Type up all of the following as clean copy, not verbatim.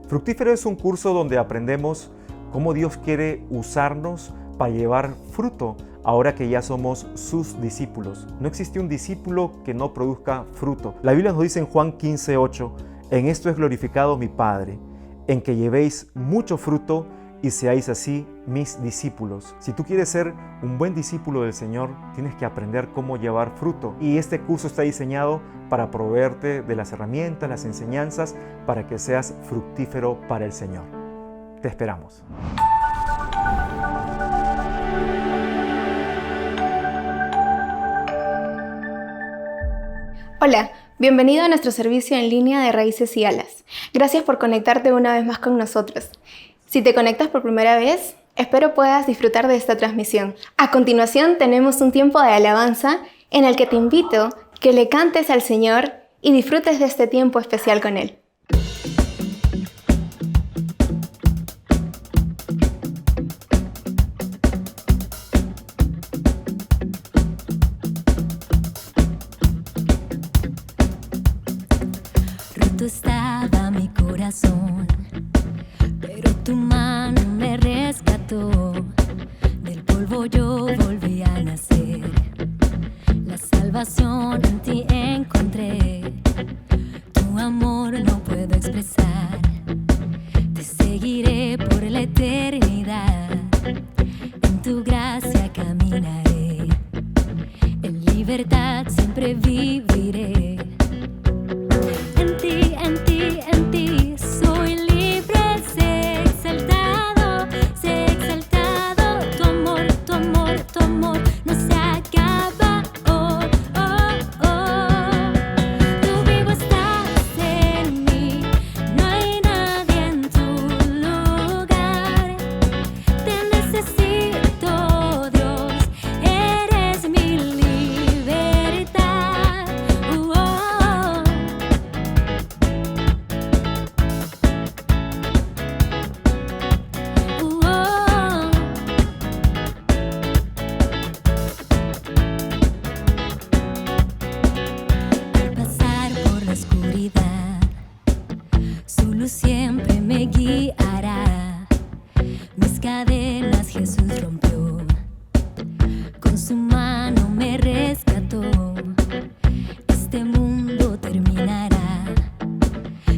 Fructífero es un curso donde aprendemos cómo Dios quiere usarnos para llevar fruto ahora que ya somos sus discípulos. No existe un discípulo que no produzca fruto. La Biblia nos dice en Juan 15:8, en esto es glorificado mi Padre, en que llevéis mucho fruto y seáis así mis discípulos. Si tú quieres ser un buen discípulo del Señor, tienes que aprender cómo llevar fruto. Y este curso está diseñado para proveerte de las herramientas, las enseñanzas, para que seas fructífero para el Señor. Te esperamos. Hola, bienvenido a nuestro servicio en línea de Raíces y Alas. Gracias por conectarte una vez más con nosotros. Si te conectas por primera vez, espero puedas disfrutar de esta transmisión. A continuación tenemos un tiempo de alabanza en el que te invito que le cantes al Señor y disfrutes de este tiempo especial con Él. Roto estaba mi corazón, pero tu mano me rescató. Del polvo yo volví a nacer. La salvación en ti encontré. Tu amor no puedo expresar. Te seguiré por la eternidad. En tu gracia caminaré. En libertad siempre viviré. En ti soy libre, sé exaltado, tu amor, tu amor, tu amor no se acaba, oh, oh, oh. Tú vivo estás en mí, no hay nadie en tu lugar. Te necesito, Dios, eres mi libertad, oh, oh. Pasar por la oscuridad, su luz siempre me guiará. Mis cadenas Jesús rompió, con su mano me rescató. Este mundo terminará,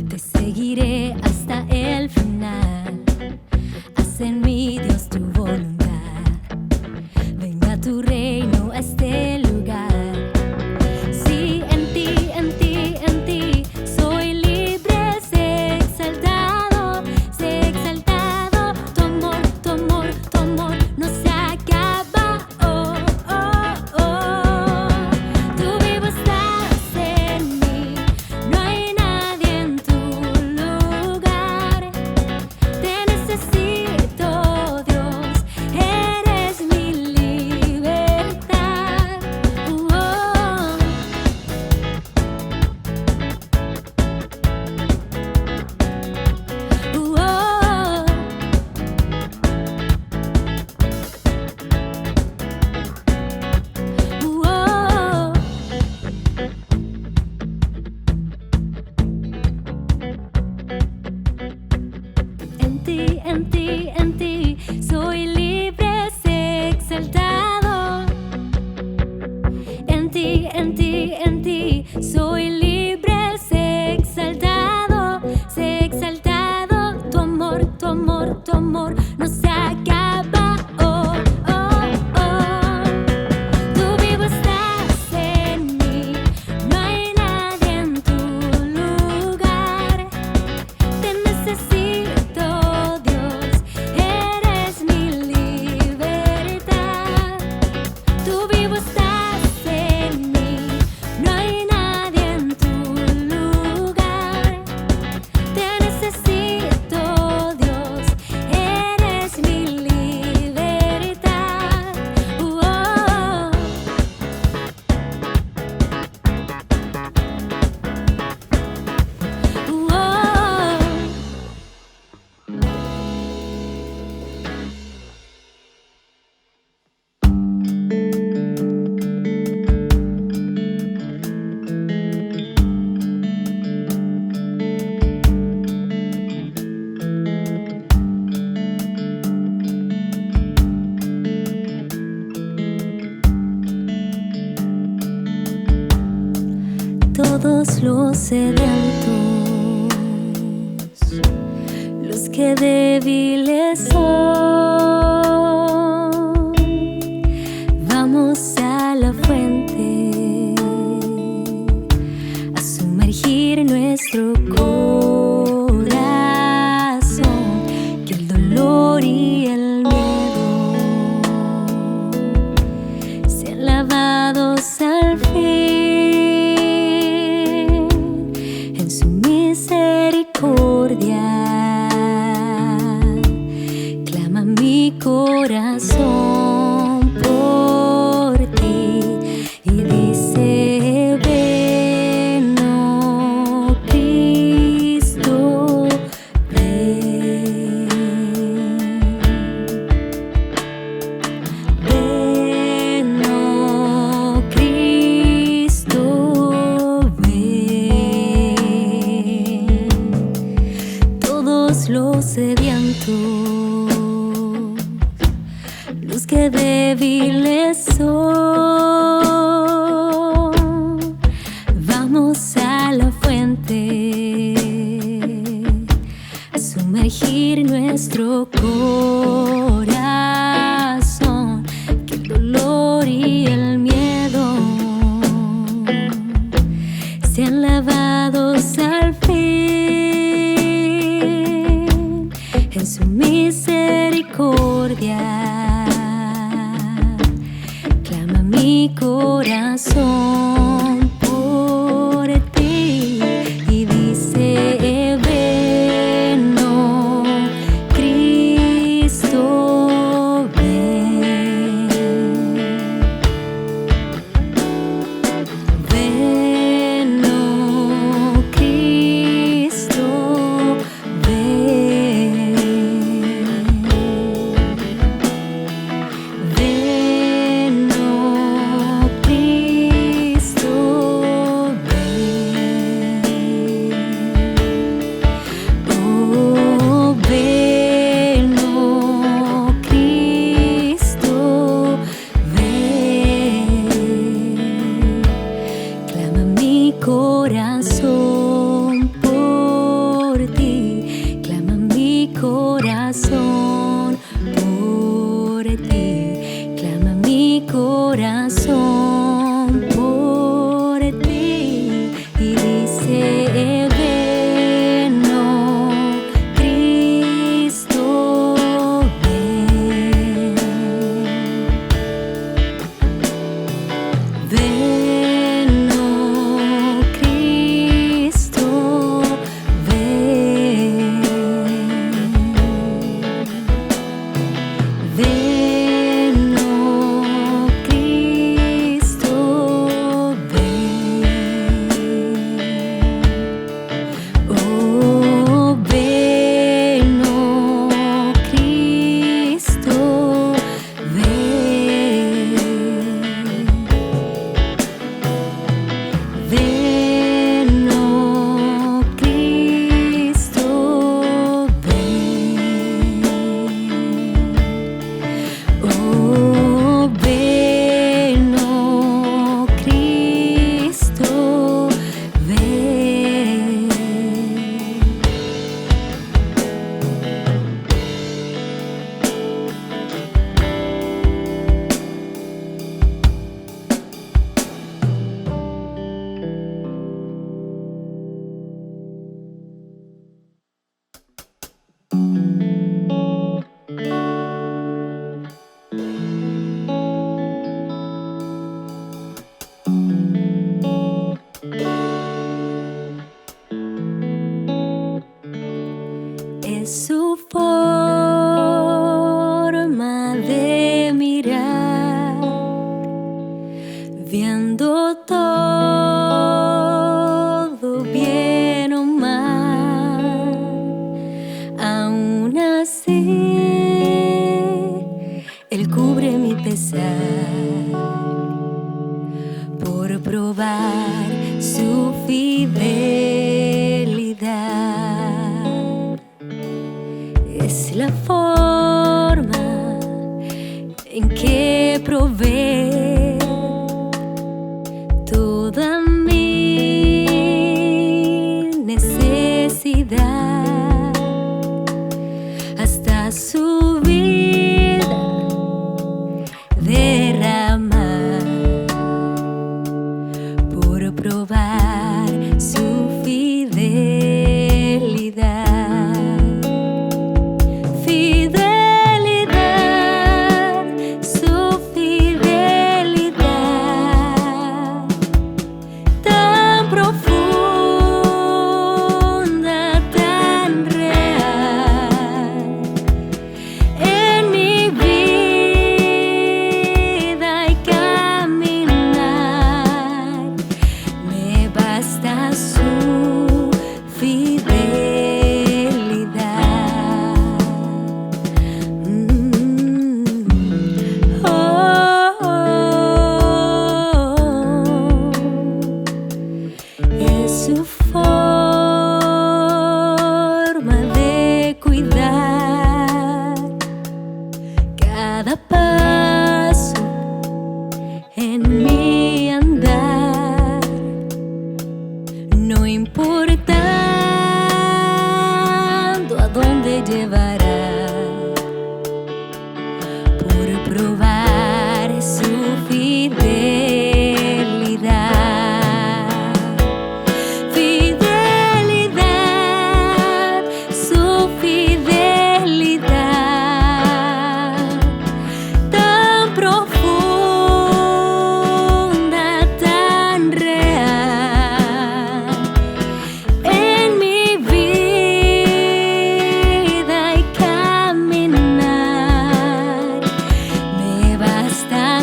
te seguiré hasta el final. Haz en mí, Dios, tu voluntad. Venga tu reino a este lugar. Sí, en ti soy libre, sé exaltado, tu amor, tu amor, tu amor no se acaba, oh, oh, oh. Tú vivo estás en mí, no hay nadie en tu lugar. Te necesito, Dios, eres mi libertad, oh, oh. En ti soy libre, sé exaltado. En ti soy libre, sé exaltado, tu amor, tu amor, tu amor no se acaba, oh, oh, oh. Tú vivo estás en mí, no hay nadie en tu lugar. Te necesito, Dios, eres mi libertad. Tú vivo estás en mí, no hay nadie en tu Todos los sedientos, los que débiles son, vamos a la fuente a sumergir nuestro corazón, que el dolor y el miedo sean lavados al fin. Clama mi corazón por ti y dice: ven, oh Cristo, ven. Ven, oh Cristo, ven. Todos los sedientos, los que débiles son, vamos a la fuente a sumergir nuestro corazón, que el dolor y el miedo sean lavados al fin en su misericordia. Clama mi corazón por ti y dice: ven, oh Cristo, ven. Ven, oh Cristo, ven. Ven, oh Cristo, ven. Oh, ven, oh Cristo, ven. Clama mi corazón por ti, clama mi corazón por ti, clama mi corazón por ti y dice: ven, oh Cristo, ven. Ven, oh Cristo, ven. Ven, oh Cristo, ven. Oh, ven, oh Cristo, ven. Ven, oh Cristo, ven. Oh, ven, oh Cristo, ven. Es su forma de mirar, viendo todo bien o mal. Aún así, Él cubre mi pesar por probar su fidelidad. Es la forma en que provee toda mi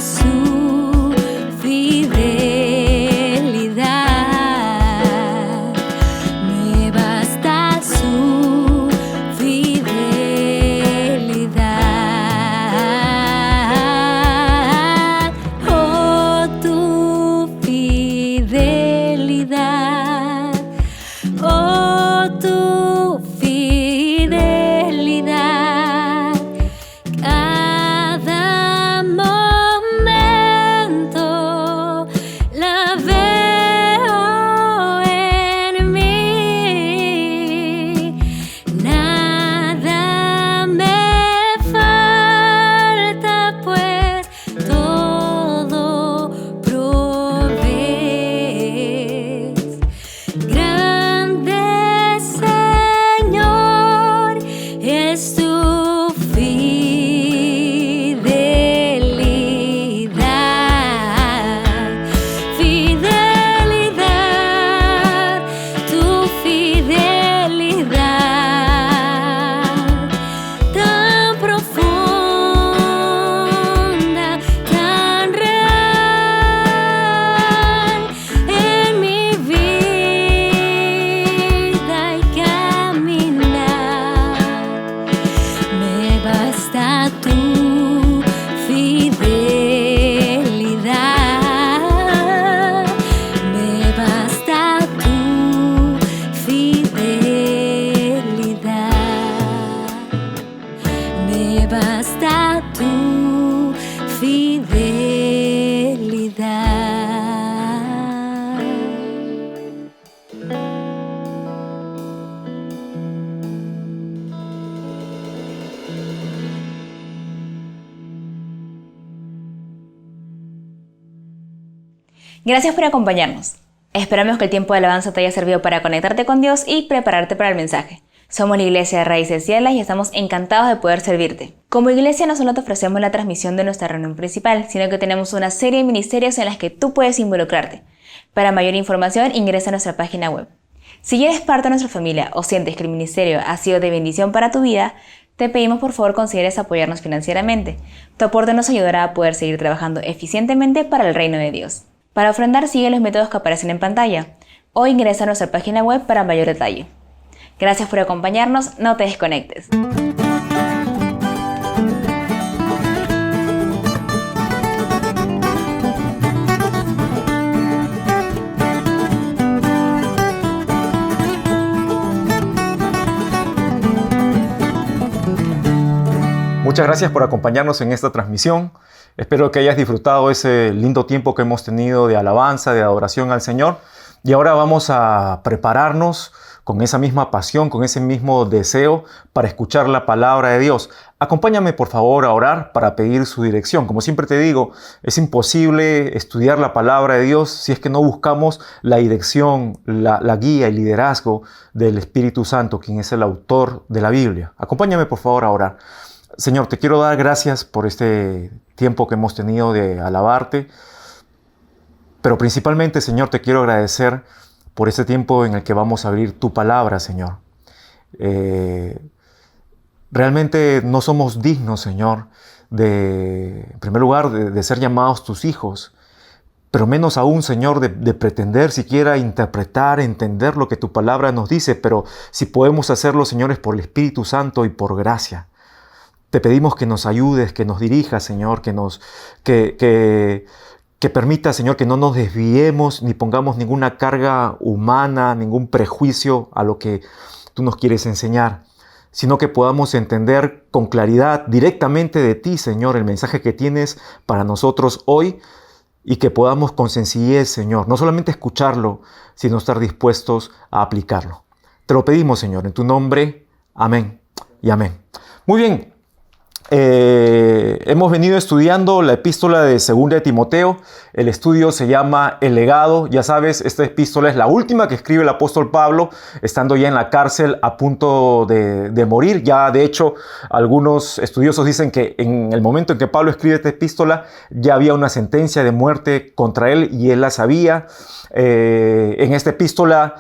su fidelidad. Me basta su fidelidad. Oh, tu fidelidad. Oh, tu fidelidad. Cada momento la veo en mí. Nada me falta, pues todo provees. Grande Señor es tu fidelidad. Fidelidad, tu fidelidad, tan profunda, tan real en mi vida y caminar. Me basta tu fidelidad. Me basta tu fidelidad. Me basta tu fidelidad. Gracias por acompañarnos. Esperamos que el tiempo de alabanza te haya servido para conectarte con Dios y prepararte para el mensaje. Somos la Iglesia de Raíces Cielas y estamos encantados de poder servirte. Como iglesia no solo te ofrecemos la transmisión de nuestra reunión principal, sino que tenemos una serie de ministerios en las que tú puedes involucrarte. Para mayor información ingresa a nuestra página web. Si ya eres parte de nuestra familia o sientes que el ministerio ha sido de bendición para tu vida, te pedimos por favor consideres apoyarnos financieramente. Tu aporte nos ayudará a poder seguir trabajando eficientemente para el reino de Dios. Para ofrendar, sigue los métodos que aparecen en pantalla o ingresa a nuestra página web para mayor detalle. Gracias por acompañarnos, no te desconectes. Muchas gracias por acompañarnos en esta transmisión. Espero que hayas disfrutado ese lindo tiempo que hemos tenido de alabanza, de adoración al Señor. Y ahora vamos a prepararnos con esa misma pasión, con ese mismo deseo para escuchar la palabra de Dios. Acompáñame por favor a orar para pedir su dirección. Como siempre te digo, es imposible estudiar la palabra de Dios si es que no buscamos la dirección, la guía y liderazgo del Espíritu Santo, quien es el autor de la Biblia. Acompáñame por favor a orar. Señor, te quiero dar gracias por este tiempo que hemos tenido de alabarte, pero principalmente, Señor, te quiero agradecer por este tiempo en el que vamos a abrir tu palabra, Señor. Realmente no somos dignos, Señor, en primer lugar, de ser llamados tus hijos, pero menos aún, Señor, de pretender siquiera interpretar, entender lo que tu palabra nos dice, pero si podemos hacerlo, Señor, es por el Espíritu Santo y por gracia. Te pedimos que nos ayudes, que nos dirijas, Señor, que permita, Señor, que no nos desviemos ni pongamos ninguna carga humana, ningún prejuicio a lo que tú nos quieres enseñar, sino que podamos entender con claridad directamente de ti, Señor, el mensaje que tienes para nosotros hoy y que podamos con sencillez, Señor, no solamente escucharlo, sino estar dispuestos a aplicarlo. Te lo pedimos, Señor, en tu nombre. Amén y amén. Muy bien. Hemos venido estudiando la epístola de 2 de Timoteo. El estudio se llama El legado. Ya sabes, esta epístola es la última que escribe el apóstol Pablo, estando ya en la cárcel a punto de morir. Ya de hecho, algunos estudiosos dicen que en el momento en que Pablo escribe esta epístola ya había una sentencia de muerte contra él y él la sabía. En esta epístola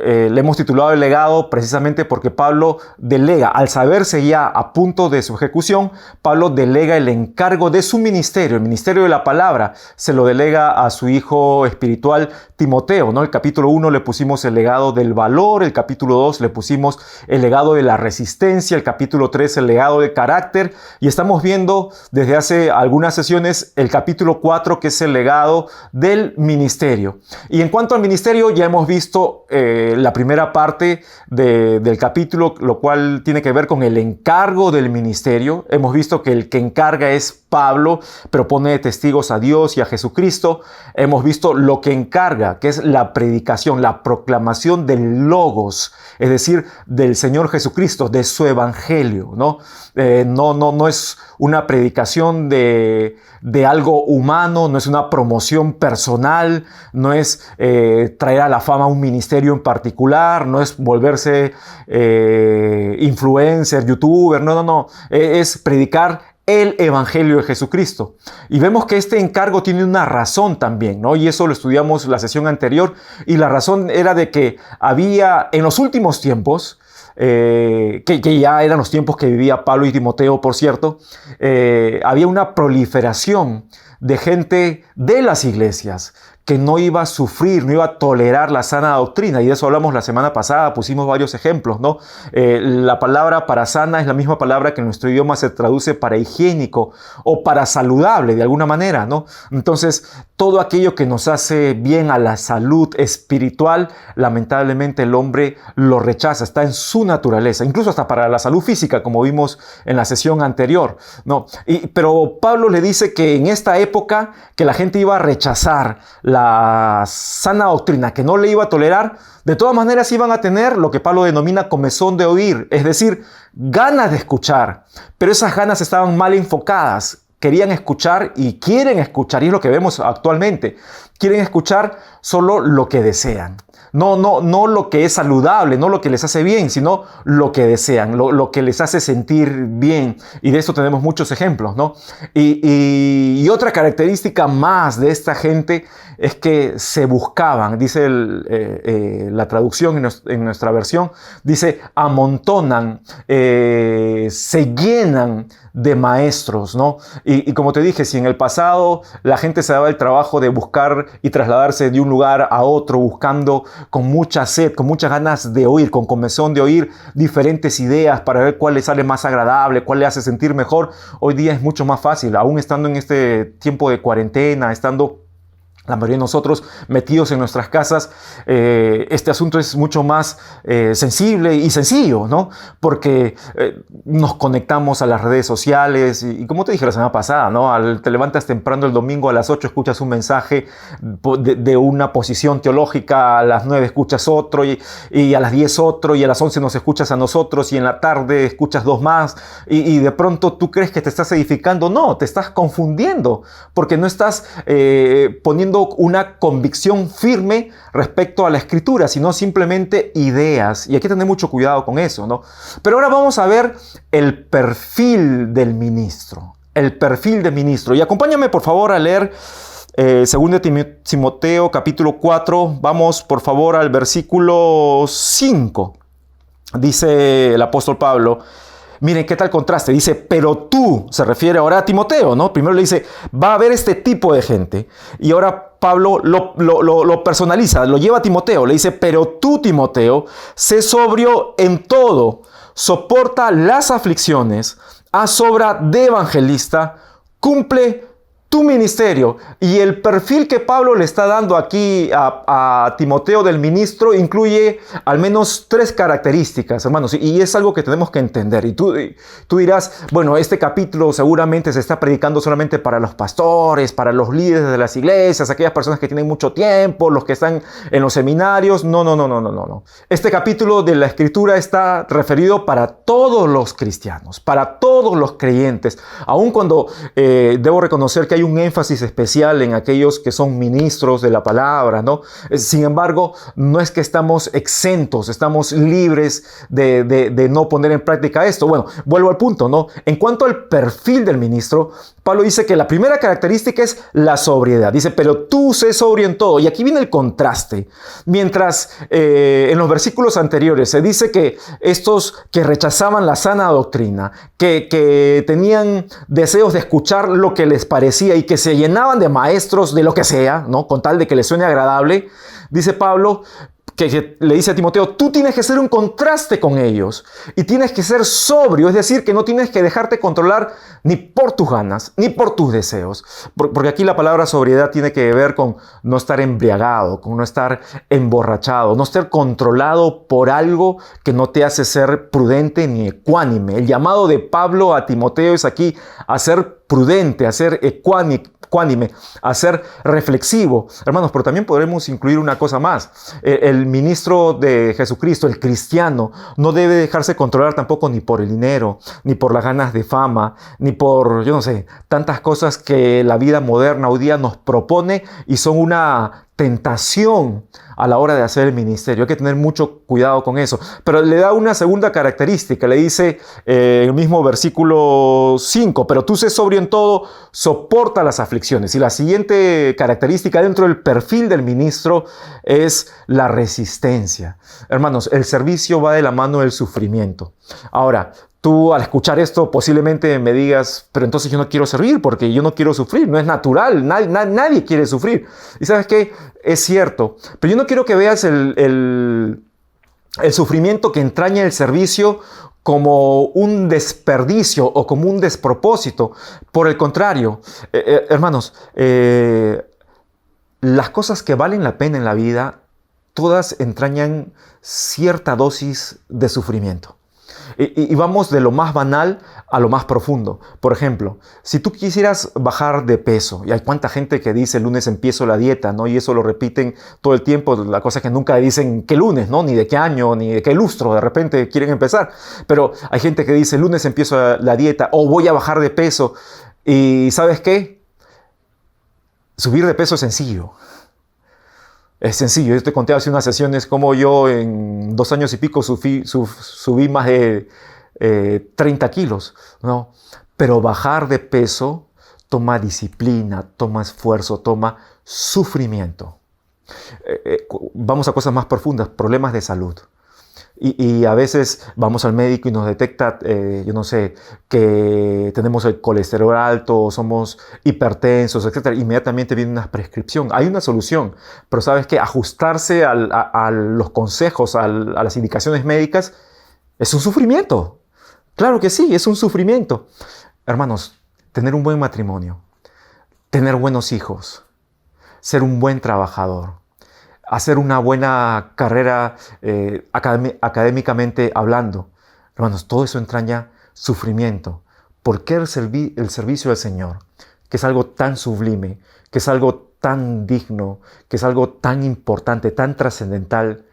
le hemos titulado El legado precisamente porque Pablo delega, al saberse ya a punto de su ejecución, predicación, Pablo delega el encargo de su ministerio, el ministerio de la palabra, se lo delega a su hijo espiritual Timoteo, ¿no? El capítulo 1 le pusimos el legado del valor, el capítulo 2 le pusimos el legado de la resistencia, el capítulo 3 el legado del carácter, y estamos viendo desde hace algunas sesiones el capítulo 4, que es el legado del ministerio. Y en cuanto al ministerio, ya hemos visto la primera parte del capítulo, lo cual tiene que ver con el encargo del ministerio. Hemos visto que el que encarga es Pablo, pero pone de testigos a Dios y a Jesucristo. Hemos visto lo que encarga, que es la predicación, la proclamación del Logos, es decir, del Señor Jesucristo, de su evangelio, ¿no? No es una predicación de algo humano, no es una promoción personal, no es traer a la fama un ministerio en particular, no es volverse influencer, youtuber, no, es predicar el evangelio de Jesucristo. Y vemos que este encargo tiene una razón también, ¿no? Y eso lo estudiamos la sesión anterior, y la razón era de que había en los últimos tiempos, que ya eran los tiempos que vivía Pablo y Timoteo, por cierto, había una proliferación de gente de las iglesias que no iba a sufrir, no iba a tolerar la sana doctrina, y de eso hablamos la semana pasada, pusimos varios ejemplos, ¿no? La palabra para sana es la misma palabra que en nuestro idioma se traduce para higiénico o para saludable de alguna manera, ¿no? Entonces, todo aquello que nos hace bien a la salud espiritual, lamentablemente el hombre lo rechaza, está en su naturaleza, incluso hasta para la salud física, como vimos en la sesión anterior, ¿no? Pero Pablo le dice que en esta época que la gente iba a rechazar la sana doctrina, que no le iba a tolerar, de todas maneras iban a tener lo que Pablo denomina comezón de oír, es decir, ganas de escuchar, pero esas ganas estaban mal enfocadas. Querían escuchar y quieren escuchar, y es lo que vemos actualmente. Quieren escuchar solo lo que desean. No lo que es saludable, no lo que les hace bien, sino lo que desean, lo que les hace sentir bien. Y de esto tenemos muchos ejemplos, ¿no? Y otra característica más de esta gente es que se buscaban, dice la traducción en nuestra versión, dice amontonan, se llenan de maestros, ¿no? Y como te dije, si en el pasado la gente se daba el trabajo de buscar y trasladarse de un lugar a otro buscando con mucha sed, con muchas ganas de oír, con comezón de oír diferentes ideas para ver cuál le sale más agradable, cuál le hace sentir mejor, hoy día es mucho más fácil, aún estando en este tiempo de cuarentena, estando la mayoría de nosotros metidos en nuestras casas, este asunto es mucho más sensible y sencillo, ¿no? Porque nos conectamos a las redes sociales y como te dije la semana pasada, ¿no? Te levantas temprano el domingo a las 8, escuchas un mensaje de una posición teológica, a las 9 escuchas otro y a las 10 otro, y a las 11 nos escuchas a nosotros, y en la tarde escuchas dos más, y de pronto tú crees que te estás edificando. No, te estás confundiendo, porque no estás poniendo una convicción firme respecto a la escritura, sino simplemente ideas. Y hay que tener mucho cuidado con eso, ¿no? Pero ahora vamos a ver el perfil del ministro. El perfil del ministro. Y acompáñame por favor a leer 2 Timoteo capítulo 4. Vamos por favor al versículo 5. Dice el apóstol Pablo. Miren qué tal contraste, dice, pero tú, se refiere ahora a Timoteo, ¿no? Primero le dice, va a haber este tipo de gente, y ahora Pablo lo personaliza, lo lleva a Timoteo, le dice, pero tú, Timoteo, sé sobrio en todo, soporta las aflicciones, haz obra de evangelista, cumple tu ministerio. Y el perfil que Pablo le está dando aquí a Timoteo del ministro incluye al menos 3 características, hermanos, y es algo que tenemos que entender. Y tú dirás, bueno, este capítulo seguramente se está predicando solamente para los pastores, para los líderes de las iglesias, aquellas personas que tienen mucho tiempo, los que están en los seminarios. No. Este capítulo de la Escritura está referido para todos los cristianos, para todos los creyentes, aun cuando debo reconocer que hay un énfasis especial en aquellos que son ministros de la palabra, ¿no? Sin embargo, no es que estamos exentos, estamos libres de no poner en práctica esto. Bueno, vuelvo al punto, ¿no? En cuanto al perfil del ministro, Pablo dice que la primera característica es la sobriedad. Dice, pero tú sé sobrio en todo. Y aquí viene el contraste. Mientras en los versículos anteriores se dice que estos que rechazaban la sana doctrina, que tenían deseos de escuchar lo que les parecía y que se llenaban de maestros de lo que sea, ¿no? Con tal de que les suene agradable, dice Pablo, que le dice a Timoteo, tú tienes que ser un contraste con ellos y tienes que ser sobrio, es decir, que no tienes que dejarte controlar ni por tus ganas, ni por tus deseos, porque aquí la palabra sobriedad tiene que ver con no estar embriagado, con no estar emborrachado, no estar controlado por algo que no te hace ser prudente ni ecuánime. El llamado de Pablo a Timoteo es aquí a ser prudente, a ser ecuánime, a ser reflexivo. Hermanos, pero también podremos incluir una cosa más. El ministro de Jesucristo, el cristiano, no debe dejarse controlar tampoco ni por el dinero, ni por las ganas de fama, ni por, yo no sé, tantas cosas que la vida moderna hoy día nos propone y son una tentación a la hora de hacer el ministerio. Hay que tener mucho cuidado con eso. Pero le da una segunda característica. Le dice en el mismo versículo 5, pero tú sé sobrio en todo, soporta las aflicciones. Y la siguiente característica dentro del perfil del ministro es la resistencia. Hermanos, el servicio va de la mano del sufrimiento. Ahora, tú al escuchar esto posiblemente me digas, pero entonces yo no quiero servir porque yo no quiero sufrir, no es natural, nadie quiere sufrir. Y ¿sabes qué? Es cierto, pero yo no quiero que veas el sufrimiento que entraña el servicio como un desperdicio o como un despropósito. Por el contrario, hermanos, las cosas que valen la pena en la vida, todas entrañan cierta dosis de sufrimiento. Y vamos de lo más banal a lo más profundo. Por ejemplo, si tú quisieras bajar de peso, y hay cuánta gente que dice el lunes empiezo la dieta, ¿no? Y eso lo repiten todo el tiempo, la cosa es que nunca dicen qué lunes, ¿no? Ni de qué año, ni de qué lustro, de repente quieren empezar. Pero hay gente que dice el lunes empiezo la dieta o voy a bajar de peso. Y ¿sabes qué? Subir de peso es sencillo. Es sencillo. Yo te conté hace unas sesiones como yo en 2 años y pico subí más de 30 kilos, ¿no? Pero bajar de peso toma disciplina, toma esfuerzo, toma sufrimiento. Vamos a cosas más profundas, problemas de salud. Y a veces vamos al médico y nos detecta, yo no sé, que tenemos el colesterol alto, somos hipertensos, etc. Inmediatamente viene una prescripción. Hay una solución, pero sabes que ajustarse a los consejos, a las indicaciones médicas, es un sufrimiento. Claro que sí, es un sufrimiento. Hermanos, tener un buen matrimonio, tener buenos hijos, ser un buen trabajador, hacer una buena carrera académicamente hablando. Hermanos, todo eso entraña sufrimiento. ¿Por qué el servicio al Señor, que es algo tan sublime, que es algo tan digno, que es algo tan importante, tan trascendental,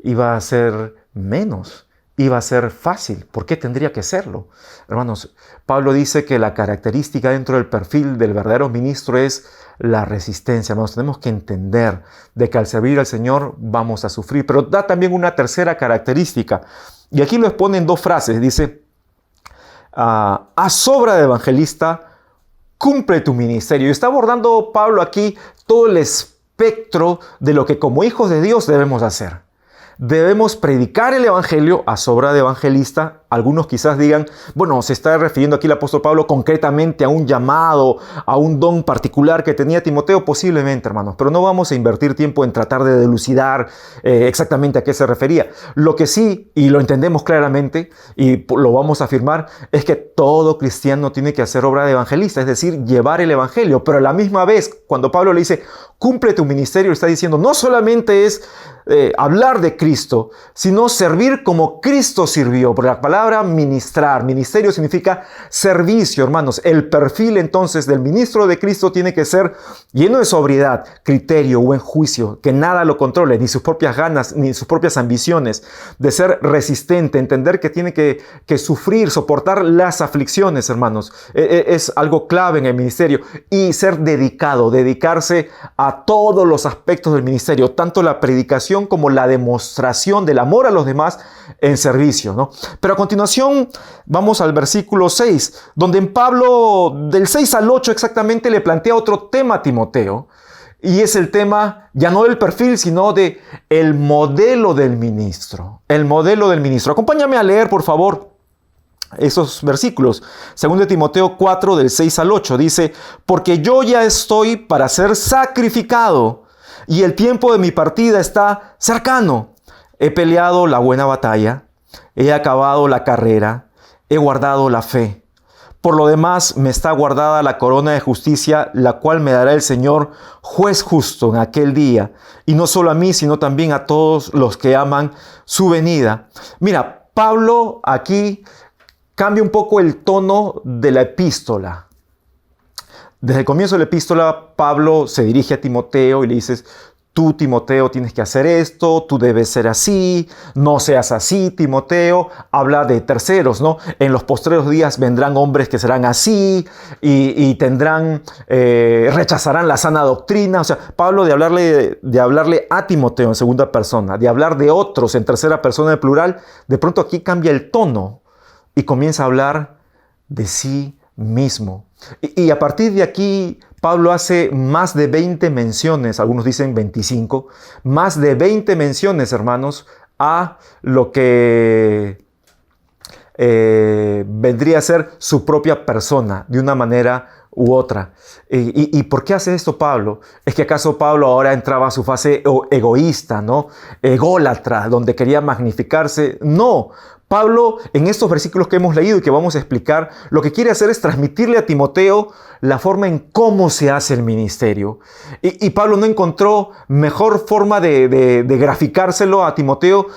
iba a ser menos? Iba a ser fácil. ¿Por qué tendría que serlo? Hermanos, Pablo dice que la característica dentro del perfil del verdadero ministro es la resistencia. Hermanos, tenemos que entender de que al servir al Señor vamos a sufrir. Pero da también una tercera característica. Y aquí lo expone en 2 frases. Dice, a sobra de evangelista, cumple tu ministerio. Y está abordando Pablo aquí todo el espectro de lo que como hijos de Dios debemos hacer. Debemos predicar el evangelio a sobra de evangelista. Algunos quizás digan, bueno, se está refiriendo aquí el apóstol Pablo concretamente a un llamado, a un don particular que tenía Timoteo, posiblemente, hermanos, pero no vamos a invertir tiempo en tratar de dilucidar exactamente a qué se refería. Lo que sí, y lo entendemos claramente, y lo vamos a afirmar, es que todo cristiano tiene que hacer obra de evangelista, es decir, llevar el evangelio, pero a la misma vez, cuando Pablo le dice, cumple tu ministerio, está diciendo, no solamente es hablar de Cristo, Cristo, sino servir como Cristo sirvió. Porque la palabra ministrar, ministerio significa servicio, hermanos. El perfil entonces del ministro de Cristo tiene que ser lleno de sobriedad, criterio, buen juicio, que nada lo controle, ni sus propias ganas, ni sus propias ambiciones, de ser resistente, entender que tiene que sufrir, soportar las aflicciones, hermanos. Es algo clave en el ministerio. Y ser dedicado, dedicarse a todos los aspectos del ministerio, tanto la predicación como la demostración del amor a los demás en servicio, ¿no? Pero a continuación vamos al versículo 6, donde en Pablo del 6 al 8 exactamente le plantea otro tema a Timoteo, y es el tema ya no del perfil, sino de el modelo del ministro. El modelo del ministro. Acompáñame a leer, por favor, esos versículos. 2 Timoteo 4, del 6 al 8, dice: porque yo ya estoy para ser sacrificado, y el tiempo de mi partida está cercano. He peleado la buena batalla, he acabado la carrera, he guardado la fe. Por lo demás, me está guardada la corona de justicia, la cual me dará el Señor, juez justo, en aquel día. Y no solo a mí, sino también a todos los que aman su venida. Mira, Pablo aquí cambia un poco el tono de la epístola. Desde el comienzo de la epístola, Pablo se dirige a Timoteo y le dice: tú, Timoteo, tienes que hacer esto, tú debes ser así, no seas así, Timoteo. Habla de terceros, ¿no? En los postreros días vendrán hombres que serán así y tendrán, rechazarán la sana doctrina. O sea, Pablo de hablarle a Timoteo en segunda persona, de hablar de otros en tercera persona de plural, de pronto aquí cambia el tono y comienza a hablar de sí mismo. Y a partir de aquí, Pablo hace más de 20 menciones, algunos dicen 25, más de 20 menciones, hermanos, a lo que vendría a ser su propia persona, de una manera u otra. ¿Y por qué hace esto Pablo? ¿Es que acaso Pablo ahora entraba a su fase egoísta, ¿no? Ególatra, donde quería magnificarse? No. Pablo, en estos versículos que hemos leído y que vamos a explicar, lo que quiere hacer es transmitirle a Timoteo la forma en cómo se hace el ministerio. Y Pablo no encontró mejor forma de graficárselo a Timoteo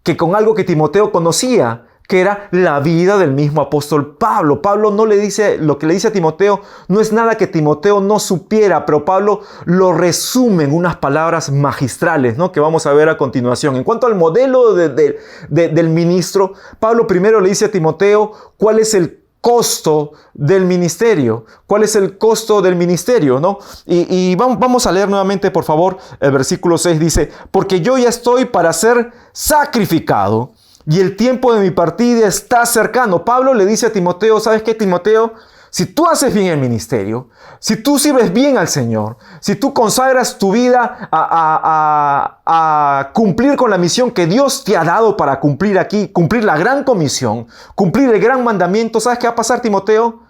que con algo que Timoteo conocía, que era la vida del mismo apóstol Pablo. Pablo no le dice, lo que le dice a Timoteo no es nada que Timoteo no supiera, pero Pablo lo resume en unas palabras magistrales, ¿no? Que vamos a ver a continuación. En cuanto al modelo del ministro, Pablo primero le dice a Timoteo cuál es el costo del ministerio. ¿Cuál es el costo del ministerio, no? Y vamos a leer nuevamente, por favor, el versículo 6 dice: porque yo ya estoy para ser sacrificado, y el tiempo de mi partida está cercano. Pablo le dice a Timoteo: ¿sabes qué, Timoteo? Si tú haces bien el ministerio, si tú sirves bien al Señor, si tú consagras tu vida a cumplir con la misión que Dios te ha dado para cumplir aquí, cumplir la gran comisión, cumplir el gran mandamiento, ¿sabes qué va a pasar, Timoteo?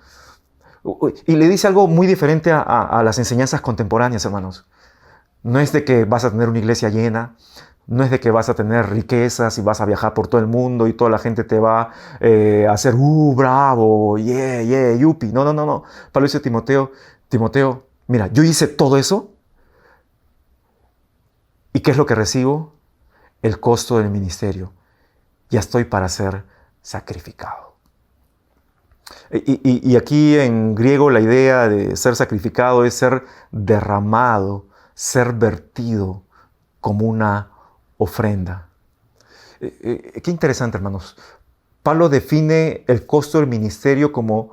Y le dice algo muy diferente a las enseñanzas contemporáneas, hermanos. No es de que vas a tener una iglesia llena, no es de que vas a tener riquezas y vas a viajar por todo el mundo y toda la gente te va a hacer, bravo, yeah, yupi. No. Pablo dice a Timoteo, mira, yo hice todo eso. ¿Y qué es lo que recibo? El costo del ministerio. Ya estoy para ser sacrificado. Y aquí en griego la idea de ser sacrificado es ser derramado, ser vertido como una ofrenda. Qué interesante, hermanos. Pablo define el costo del ministerio como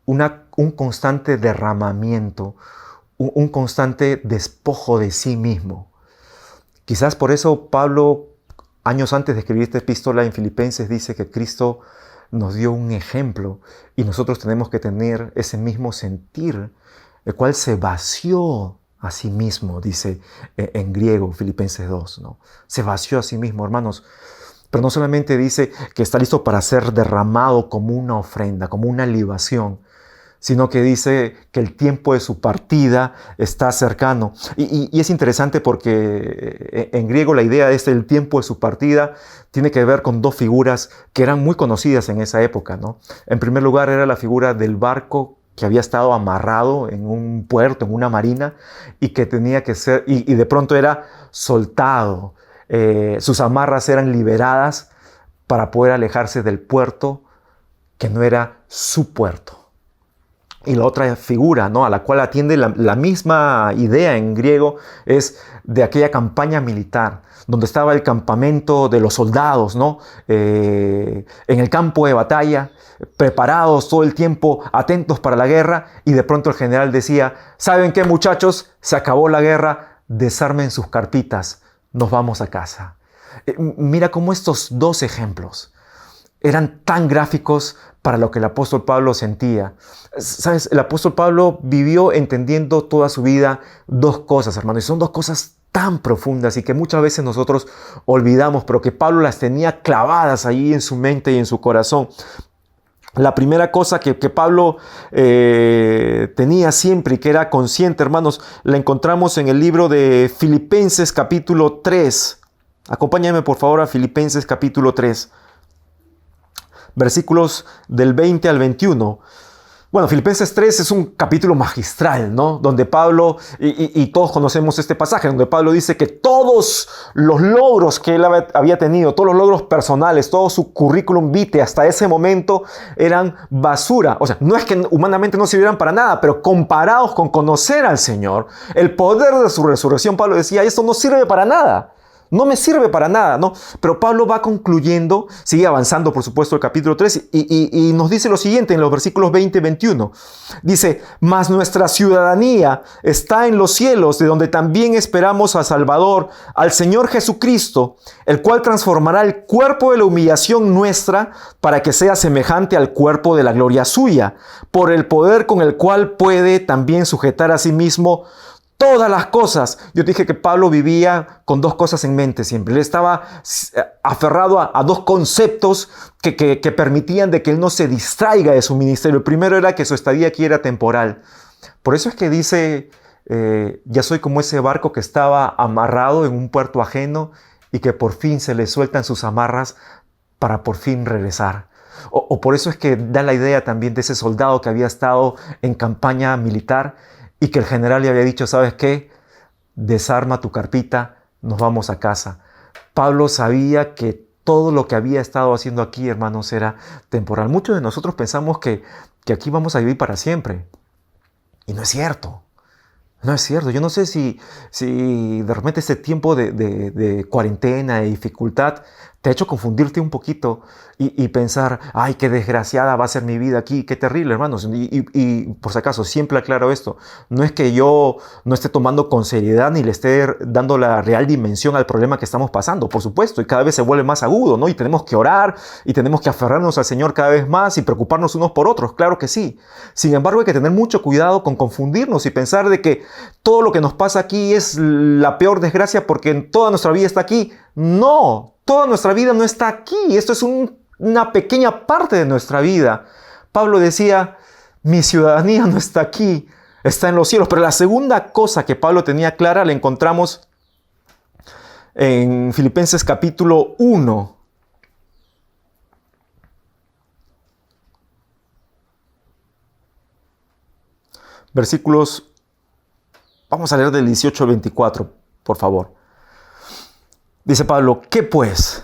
un constante derramamiento, un constante despojo de sí mismo. Quizás por eso Pablo, años antes de escribir esta epístola en Filipenses, dice que Cristo nos dio un ejemplo y nosotros tenemos que tener ese mismo sentir, el cual se vació a sí mismo, dice en griego, Filipenses 2, ¿no? Se vació a sí mismo, hermanos. Pero no solamente dice que está listo para ser derramado como una ofrenda, como una libación, sino que dice que el tiempo de su partida está cercano. Y es interesante porque en griego la idea de el tiempo de su partida tiene que ver con dos figuras que eran muy conocidas en esa época, ¿no? En primer lugar era la figura del barco que había estado amarrado en un puerto, en una marina, y que tenía que ser, y de pronto era soltado. sus amarras eran liberadas para poder alejarse del puerto que no era su puerto. Y la otra figura, ¿no?, a la cual atiende la misma idea en griego es de aquella campaña militar, donde estaba el campamento de los soldados, ¿no? En el campo de batalla, preparados todo el tiempo, atentos para la guerra, y de pronto el general decía: ¿saben qué, muchachos? Se acabó la guerra, desarmen sus carpitas, nos vamos a casa. Mira cómo estos dos ejemplos eran tan gráficos para lo que el apóstol Pablo sentía. ¿Sabes? El apóstol Pablo vivió entendiendo toda su vida dos cosas, hermanos, y son dos cosas tan profundas y que muchas veces nosotros olvidamos, pero que Pablo las tenía clavadas ahí en su mente y en su corazón. La primera cosa que Pablo tenía siempre y que era consciente, hermanos, la encontramos en el libro de Filipenses capítulo 3. Acompáñame por favor a Filipenses capítulo 3. Versículos del 20 al 21. Bueno, Filipenses 3 es un capítulo magistral, ¿no? Donde Pablo, y todos conocemos este pasaje, donde Pablo dice que todos los logros que él había tenido, todos los logros personales, todo su currículum vitae hasta ese momento eran basura. O sea, no es que humanamente no sirvieran para nada, pero comparados con conocer al Señor, el poder de su resurrección, Pablo decía: esto no sirve para nada. No me sirve para nada, ¿no? Pero Pablo va concluyendo, sigue avanzando, por supuesto, el capítulo 3 y nos dice lo siguiente en los versículos 20 y 21. Dice: mas nuestra ciudadanía está en los cielos, de donde también esperamos al Salvador, al Señor Jesucristo, el cual transformará el cuerpo de la humillación nuestra para que sea semejante al cuerpo de la gloria suya, por el poder con el cual puede también sujetar a sí mismo todas las cosas. Yo dije que Pablo vivía con dos cosas en mente siempre. Él estaba aferrado a dos conceptos que permitían de que él no se distraiga de su ministerio. El primero era que su estadía aquí era temporal. Por eso es que dice: ya soy como ese barco que estaba amarrado en un puerto ajeno y que por fin se le sueltan sus amarras para por fin regresar. O por eso es que da la idea también de ese soldado que había estado en campaña militar y que el general le había dicho: ¿sabes qué? Desarma tu carpita, nos vamos a casa. Pablo sabía que todo lo que había estado haciendo aquí, hermanos, era temporal. Muchos de nosotros pensamos que aquí vamos a vivir para siempre. Y no es cierto. No es cierto. Yo no sé si de repente este tiempo de cuarentena, de dificultad, te ha hecho confundirte un poquito y pensar: ay, qué desgraciada va a ser mi vida aquí, qué terrible, hermanos. Y por si acaso, siempre aclaro esto: no es que yo no esté tomando con seriedad ni le esté dando la real dimensión al problema que estamos pasando, por supuesto, y cada vez se vuelve más agudo, ¿no? Y tenemos que orar y tenemos que aferrarnos al Señor cada vez más y preocuparnos unos por otros, claro que sí. Sin embargo, hay que tener mucho cuidado con confundirnos y pensar de que todo lo que nos pasa aquí es la peor desgracia porque toda nuestra vida está aquí. No, toda nuestra vida no está aquí. Esto es una pequeña parte de nuestra vida. Pablo decía: mi ciudadanía no está aquí, está en los cielos. Pero la segunda cosa que Pablo tenía clara la encontramos en Filipenses capítulo 1. Versículos, vamos a leer del 18 al 24, por favor. Dice Pablo: ¿qué pues?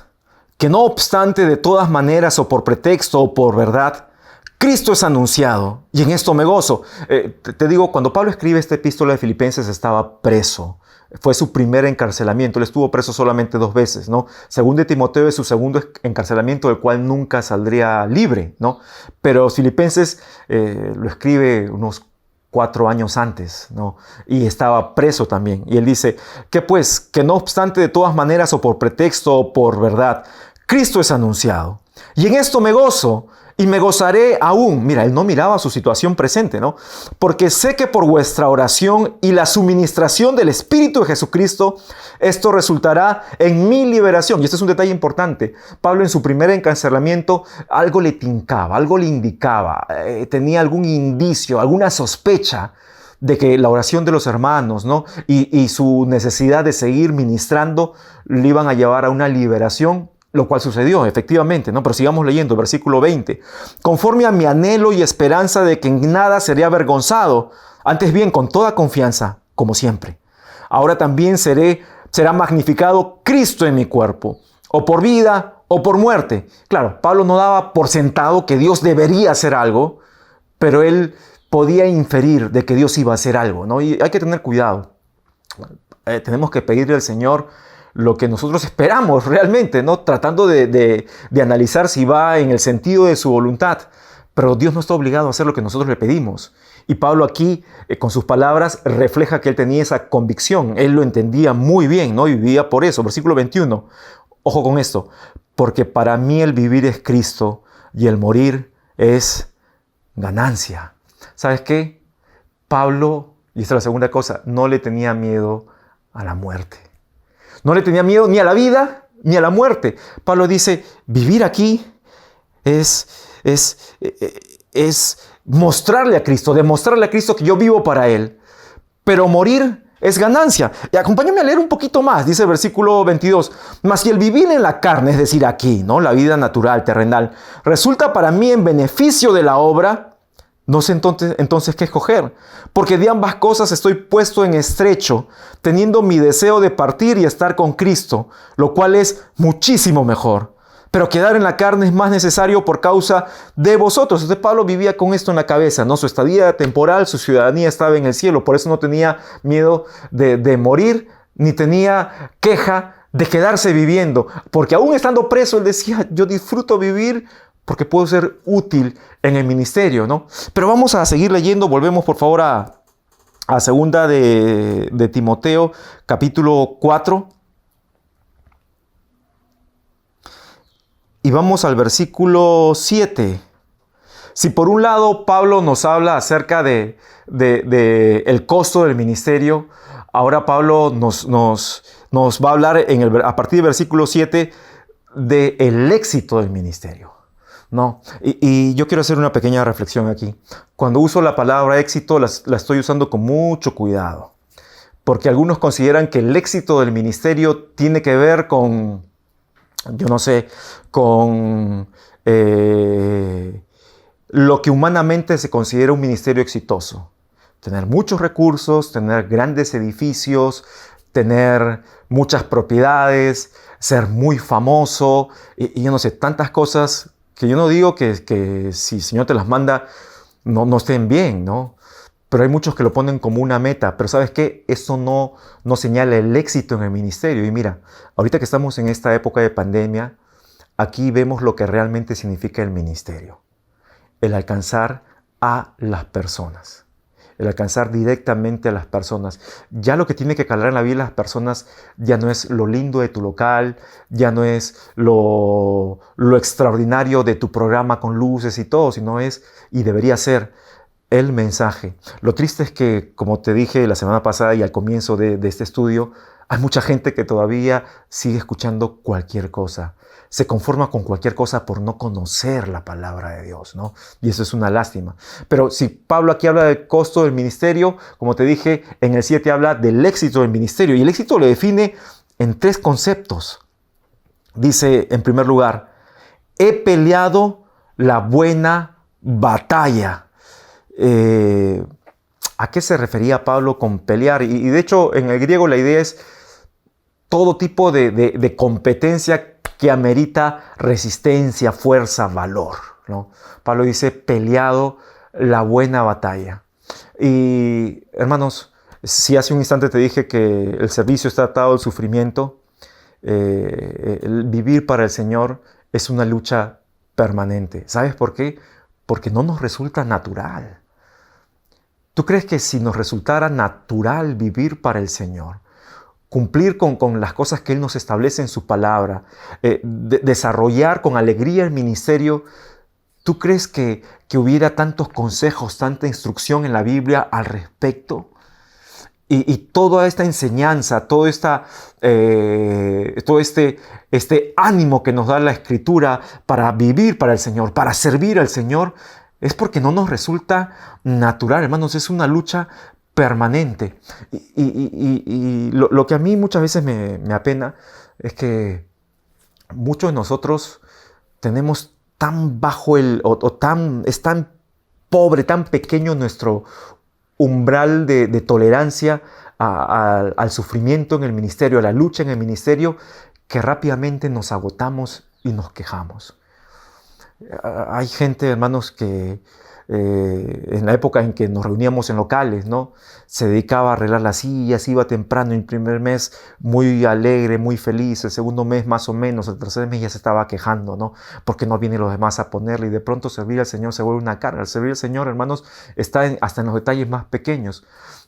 Que no obstante, de todas maneras, o por pretexto o por verdad, Cristo es anunciado, y en esto me gozo. Te digo, cuando Pablo escribe esta epístola de Filipenses estaba preso. Fue su primer encarcelamiento. Él estuvo preso solamente 2 veces, ¿no? Según de Timoteo es su segundo encarcelamiento, del cual nunca saldría libre, ¿no? Pero Filipenses lo escribe unos 4 años antes, ¿no? Y estaba preso también. Y él dice: ¿qué pues? Que no obstante, de todas maneras, o por pretexto o por verdad, Cristo es anunciado. Y en esto me gozo, y me gozaré aún. Mira, él no miraba su situación presente, ¿no? Porque sé que por vuestra oración y la suministración del Espíritu de Jesucristo, esto resultará en mi liberación. Y este es un detalle importante. Pablo en su primer encarcelamiento algo le tincaba, algo le indicaba, tenía algún indicio, alguna sospecha de que la oración de los hermanos, ¿no? y su necesidad de seguir ministrando le iban a llevar a una liberación, lo cual sucedió efectivamente, ¿no? Pero sigamos leyendo, versículo 20. Conforme a mi anhelo y esperanza de que en nada seré avergonzado, antes bien con toda confianza, como siempre. Ahora también seré será magnificado Cristo en mi cuerpo, o por vida o por muerte. Claro, Pablo no daba por sentado que Dios debería hacer algo, pero él podía inferir de que Dios iba a hacer algo, ¿no? Y hay que tener cuidado. Tenemos que pedirle al Señor lo que nosotros esperamos realmente, ¿no? Tratando de analizar si va en el sentido de su voluntad. Pero Dios no está obligado a hacer lo que nosotros le pedimos. Y Pablo aquí, con sus palabras, refleja que él tenía esa convicción. Él lo entendía muy bien, ¿no? Y vivía por eso. Versículo 21. Ojo con esto. Porque para mí el vivir es Cristo y el morir es ganancia. ¿Sabes qué? Pablo, y esta es la segunda cosa, no le tenía miedo a la muerte. No le tenía miedo ni a la vida ni a la muerte. Pablo dice, vivir aquí es mostrarle a Cristo, demostrarle a Cristo que yo vivo para Él. Pero morir es ganancia. Y acompáñame a leer un poquito más. Dice el versículo 22. Mas si el vivir en la carne, es decir, aquí, ¿no? La vida natural, terrenal, resulta para mí en beneficio de la obra, no sé entonces qué escoger, porque de ambas cosas estoy puesto en estrecho, teniendo mi deseo de partir y estar con Cristo, lo cual es muchísimo mejor. Pero quedar en la carne es más necesario por causa de vosotros. Entonces Pablo vivía con esto en la cabeza, ¿no? Su estadía temporal, su ciudadanía estaba en el cielo, por eso no tenía miedo de morir, ni tenía queja de quedarse viviendo, porque aún estando preso, él decía, yo disfruto vivir porque puedo ser útil en el ministerio, ¿no? Pero vamos a seguir leyendo, volvemos por favor a segunda de Timoteo, capítulo 4. Y vamos al versículo 7. Si por un lado Pablo nos habla acerca de el costo del ministerio, ahora Pablo nos va a hablar a partir del versículo 7 del éxito del ministerio. No, y yo quiero hacer una pequeña reflexión aquí. Cuando uso la palabra éxito, la estoy usando con mucho cuidado. Porque algunos consideran que el éxito del ministerio tiene que ver con, yo no sé, con lo que humanamente se considera un ministerio exitoso. Tener muchos recursos, tener grandes edificios, tener muchas propiedades, ser muy famoso, y yo no sé, tantas cosas que yo no digo que si el Señor te las manda no estén bien, ¿no? Pero hay muchos que lo ponen como una meta. Pero ¿sabes qué? Eso no señala el éxito en el ministerio. Y mira, ahorita que estamos en esta época de pandemia, aquí vemos lo que realmente significa el ministerio. El alcanzar a las personas. El alcanzar directamente a las personas. Ya lo que tiene que calar en la vida de las personas ya no es lo lindo de tu local, ya no es lo extraordinario de tu programa con luces y todo, sino es, y debería ser, el mensaje. Lo triste es que, como te dije la semana pasada y al comienzo de este estudio, hay mucha gente que todavía sigue escuchando cualquier cosa. Se conforma con cualquier cosa por no conocer la palabra de Dios, ¿no? Y eso es una lástima. Pero si Pablo aquí habla del costo del ministerio, como te dije, en el 7 habla del éxito del ministerio. Y el éxito lo define en 3 conceptos. Dice, en primer lugar, he peleado la buena batalla. ¿A qué se refería Pablo con pelear? Y de hecho, en el griego la idea es todo tipo de competencia que amerita resistencia, fuerza, valor, ¿no? Pablo dice, peleado la buena batalla. Y hermanos, si hace un instante te dije que el servicio está atado al sufrimiento, el vivir para el Señor es una lucha permanente. ¿Sabes por qué? Porque no nos resulta natural. ¿Tú crees que si nos resultara natural vivir para el Señor, cumplir con las cosas que Él nos establece en su palabra, desarrollar con alegría el ministerio, ¿tú crees que hubiera tantos consejos, tanta instrucción en la Biblia al respecto? Y toda esta enseñanza, todo este ánimo que nos da la Escritura para vivir para el Señor, para servir al Señor, es porque no nos resulta natural, hermanos, es una lucha permanente. Y lo que a mí muchas veces me apena es que muchos de nosotros tenemos tan bajo es tan pobre, tan pequeño nuestro umbral de tolerancia al sufrimiento en el ministerio, a la lucha en el ministerio, que rápidamente nos agotamos y nos quejamos. Hay gente, hermanos, que en la época en que nos reuníamos en locales, ¿no?, se dedicaba a arreglar las sillas, iba temprano, el primer mes muy alegre, muy feliz, el segundo mes más o menos, el tercer mes ya se estaba quejando, ¿no?, porque no vienen los demás a ponerle, y de pronto servir al Señor se vuelve una carga. El servir al Señor, hermanos, está hasta en los detalles más pequeños.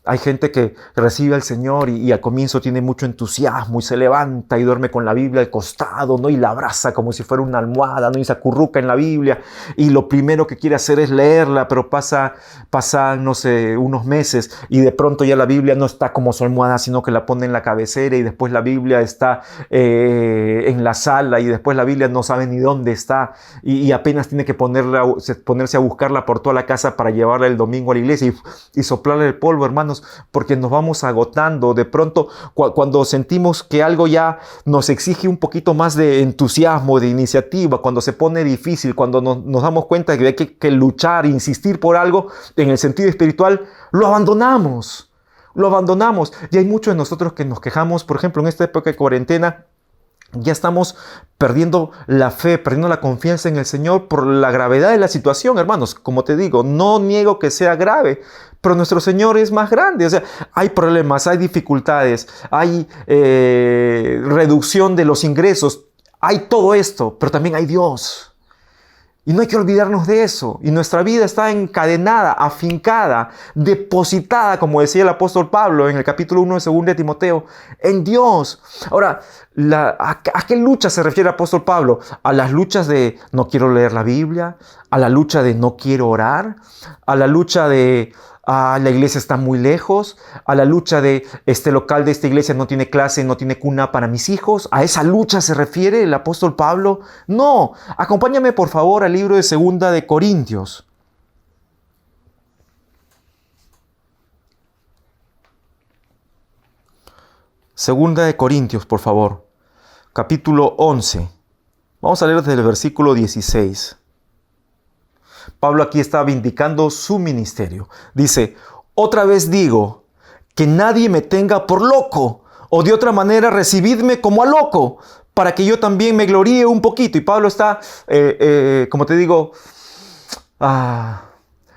Hay gente que recibe al Señor y al comienzo tiene mucho entusiasmo y se levanta y duerme con la Biblia al costado, ¿no?, y la abraza como si fuera una almohada, ¿no?, y se acurruca en la Biblia y lo primero que quiere hacer es leerla, pero pasan, no sé, unos meses y de pronto ya la Biblia no está como su almohada, sino que la pone en la cabecera, y después la Biblia está en la sala, y después la Biblia no sabe ni dónde está, y apenas tiene que ponerse a buscarla por toda la casa para llevarla el domingo a la iglesia y soplarle el polvo, hermanos, porque nos vamos agotando. De pronto, cuando sentimos que algo ya nos exige un poquito más de entusiasmo, de iniciativa, cuando se pone difícil, cuando nos damos cuenta de que hay que luchar, insistir por algo en el sentido espiritual, lo abandonamos. Y hay muchos de nosotros que nos quejamos, por ejemplo, en esta época de cuarentena, ya estamos perdiendo la fe, perdiendo la confianza en el Señor por la gravedad de la situación, hermanos. Como te digo, no niego que sea grave, pero nuestro Señor es más grande. O sea, hay problemas, hay dificultades, hay reducción de los ingresos, hay todo esto, pero también hay Dios. Y no hay que olvidarnos de eso. Y nuestra vida está encadenada, afincada, depositada, como decía el apóstol Pablo en el capítulo 1 de 2 de Timoteo, en Dios. Ahora, ¿a qué lucha se refiere el apóstol Pablo? ¿A las luchas de no quiero leer la Biblia? ¿A la lucha de no quiero orar? ¿A la lucha de la iglesia está muy lejos? ¿A la lucha de este local de esta iglesia no tiene clase, no tiene cuna para mis hijos? ¿A esa lucha se refiere el apóstol Pablo? No. Acompáñame por favor al libro de 2 de Corintios. Segunda de Corintios, por favor. Capítulo 11. Vamos a leer desde el versículo 16. Pablo aquí está vindicando su ministerio. Dice: otra vez digo, que nadie me tenga por loco, o de otra manera recibidme como a loco, para que yo también me gloríe un poquito. Y Pablo está, como te digo,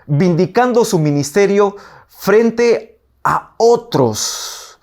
vindicando su ministerio frente a otros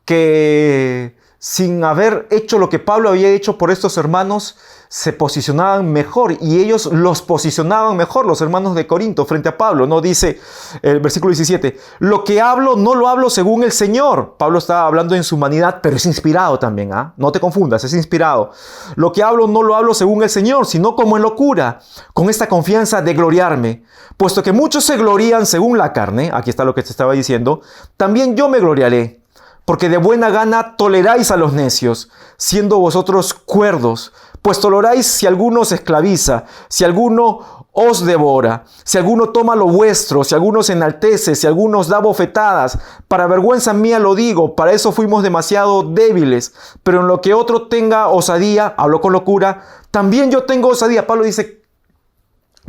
que, sin haber hecho lo que Pablo había hecho por estos hermanos, se posicionaban mejor, y ellos los posicionaban mejor, los hermanos de Corinto, frente a Pablo. No dice el versículo 17, lo que hablo no lo hablo según el Señor. Pablo está hablando en su humanidad, pero es inspirado también, no te confundas, es inspirado. Lo que hablo no lo hablo según el Señor, sino como en locura, con esta confianza de gloriarme, puesto que muchos se glorían según la carne. Aquí está lo que te estaba diciendo. También yo me gloriaré, porque de buena gana toleráis a los necios, siendo vosotros cuerdos. Pues toleráis si alguno os esclaviza, si alguno os devora, si alguno toma lo vuestro, si alguno se enaltece, si alguno os da bofetadas. Para vergüenza mía lo digo, para eso fuimos demasiado débiles. Pero en lo que otro tenga osadía, hablo con locura, también yo tengo osadía. Pablo dice,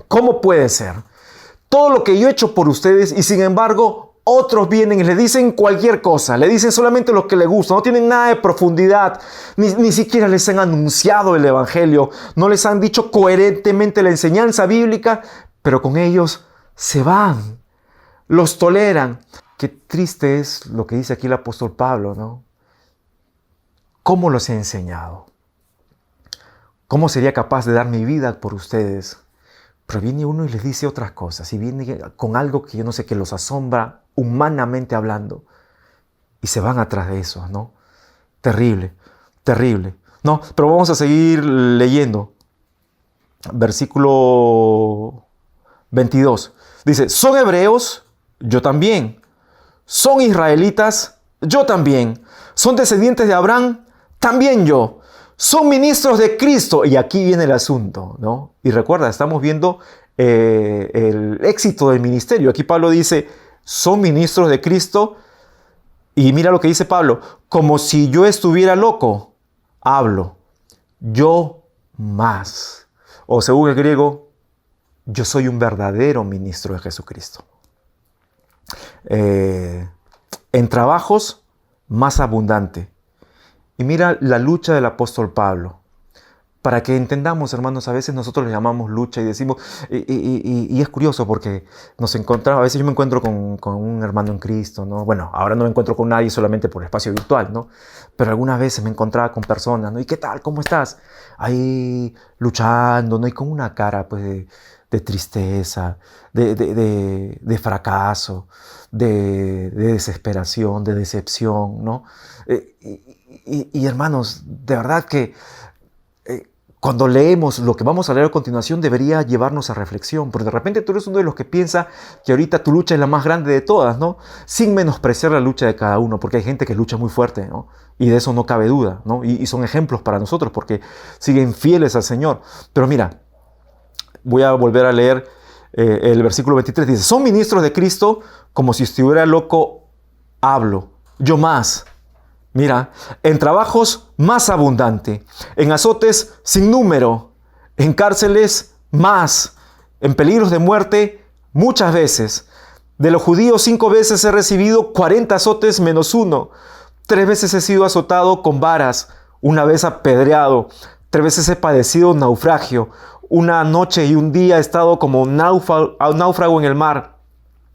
¿cómo puede ser? Todo lo que yo he hecho por ustedes, y sin embargo otros vienen y le dicen cualquier cosa, le dicen solamente lo que les gusta, no tienen nada de profundidad, ni siquiera les han anunciado el evangelio, no les han dicho coherentemente la enseñanza bíblica, pero con ellos se van, los toleran. Qué triste es lo que dice aquí el apóstol Pablo, ¿no? ¿Cómo los he enseñado? ¿Cómo sería capaz de dar mi vida por ustedes? Pero viene uno y les dice otras cosas, y viene con algo que yo no sé, que los asombra humanamente hablando, y se van atrás de eso, ¿no? Terrible, terrible. No, pero vamos a seguir leyendo. Versículo 22. Dice, ¿son hebreos? Yo también. ¿Son israelitas? Yo también. ¿Son descendientes de Abraham? También yo. ¿Son ministros de Cristo? Y aquí viene el asunto, ¿no? Y recuerda, estamos viendo el éxito del ministerio. Aquí Pablo dice, ¿son ministros de Cristo? Y mira lo que dice Pablo, como si yo estuviera loco, hablo, yo más. O según el griego, yo soy un verdadero ministro de Jesucristo. En en trabajos más abundante. Y mira la lucha del apóstol Pablo. Para que entendamos, hermanos, a veces nosotros le llamamos lucha y decimos, y es curioso porque a veces yo me encuentro con un hermano en Cristo, ¿no? Bueno, ahora no me encuentro con nadie solamente por espacio virtual, ¿no? Pero algunas veces me encontraba con personas, ¿no? ¿Y qué tal? ¿Cómo estás? Ahí luchando, ¿no? Y con una cara, pues, de tristeza, de fracaso, de desesperación, de decepción, ¿no? Hermanos, de verdad que cuando leemos lo que vamos a leer a continuación debería llevarnos a reflexión, porque de repente tú eres uno de los que piensa que ahorita tu lucha es la más grande de todas, ¿no? Sin menospreciar la lucha de cada uno, porque hay gente que lucha muy fuerte, ¿no? Y de eso no cabe duda, ¿no? Y son ejemplos para nosotros porque siguen fieles al Señor. Pero mira, voy a volver a leer el versículo 23, dice, son ministros de Cristo, como si estuviera loco, hablo, yo más. Mira, en trabajos más abundante, en azotes sin número, en cárceles más, en peligros de muerte muchas veces. De los judíos 5 veces he recibido 40 azotes menos 1. 3 veces he sido azotado con varas, 1 vez apedreado, 3 veces he padecido naufragio. 1 noche y 1 día he estado como náufrago en el mar.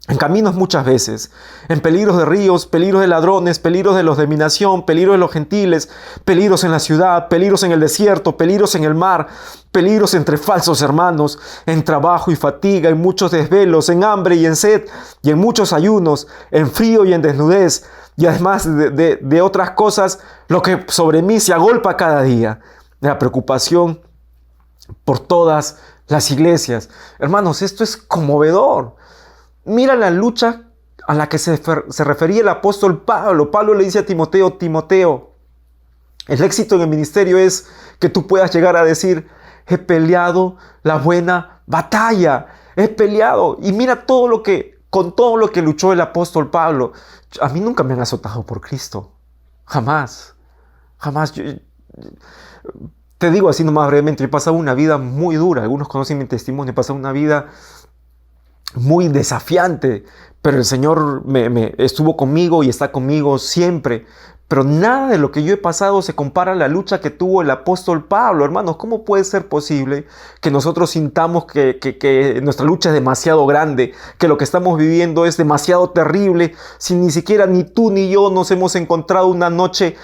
En caminos muchas veces, en peligros de ríos, peligros de ladrones, peligros de los de mi nación, peligros de los gentiles, peligros en la ciudad, peligros en el desierto, peligros en el mar, peligros entre falsos hermanos, en trabajo y fatiga, en muchos desvelos, en hambre y en sed, y en muchos ayunos, en frío y en desnudez, y además de otras cosas, lo que sobre mí se agolpa cada día, la preocupación por todas las iglesias. Hermanos, esto es conmovedor. Mira la lucha a la que se refería el apóstol Pablo. Pablo le dice a Timoteo, Timoteo, el éxito en el ministerio es que tú puedas llegar a decir, he peleado la buena batalla, he peleado. Y mira con todo lo que luchó el apóstol Pablo. A mí nunca me han azotado por Cristo. Jamás. Te digo así nomás brevemente, he pasado una vida muy dura. Algunos conocen mi testimonio, he pasado una vida muy desafiante, pero el Señor me estuvo conmigo y está conmigo siempre. Pero nada de lo que yo he pasado se compara a la lucha que tuvo el apóstol Pablo. Hermanos, ¿cómo puede ser posible que nosotros sintamos que nuestra lucha es demasiado grande, que lo que estamos viviendo es demasiado terrible, si ni siquiera ni tú ni yo nos hemos encontrado una noche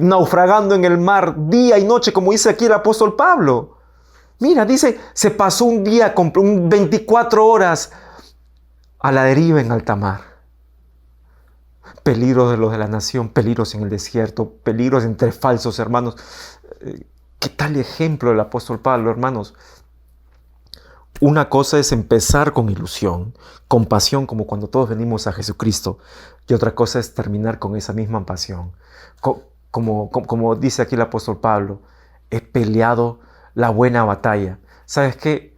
naufragando en el mar, día y noche, como dice aquí el apóstol Pablo? Mira, dice, se pasó un día, 24 horas a la deriva en alta mar. Peligros de los de la nación, peligros en el desierto, peligros entre falsos hermanos. ¿Qué tal ejemplo el apóstol Pablo, hermanos? Una cosa es empezar con ilusión, con pasión, como cuando todos venimos a Jesucristo. Y otra cosa es terminar con esa misma pasión. Como dice aquí el apóstol Pablo, he peleado la buena batalla. ¿Sabes qué?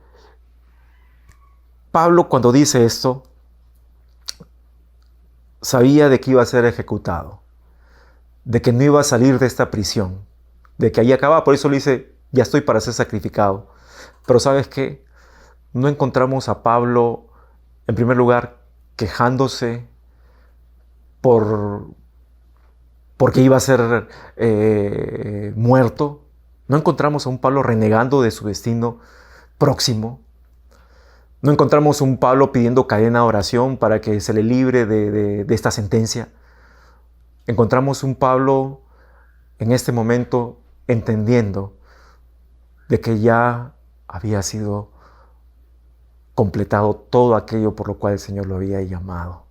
Pablo, cuando dice esto, sabía de que iba a ser ejecutado, de que no iba a salir de esta prisión, de que ahí acababa. Por eso le dice, ya estoy para ser sacrificado. Pero ¿sabes qué? No encontramos a Pablo, en primer lugar, quejándose porque iba a ser muerto. No encontramos a un Pablo renegando de su destino próximo. No encontramos un Pablo pidiendo cadena de oración para que se le libre de esta sentencia. Encontramos un Pablo en este momento entendiendo de que ya había sido completado todo aquello por lo cual el Señor lo había llamado.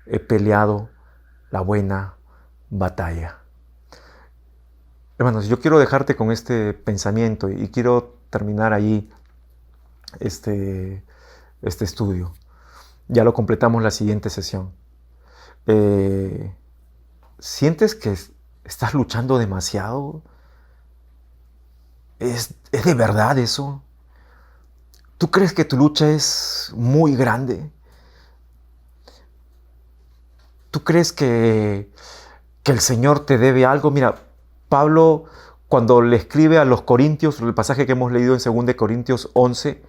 He peleado la buena batalla. Hermanos, yo quiero dejarte con este pensamiento y quiero terminar allí este estudio. Ya lo completamos la siguiente sesión. ¿Sientes que estás luchando demasiado? ¿Es de verdad eso? ¿Tú crees que tu lucha es muy grande? ¿Tú crees que el Señor te debe algo? Mira, Pablo, cuando le escribe a los Corintios, el pasaje que hemos leído en 2 Corintios 11,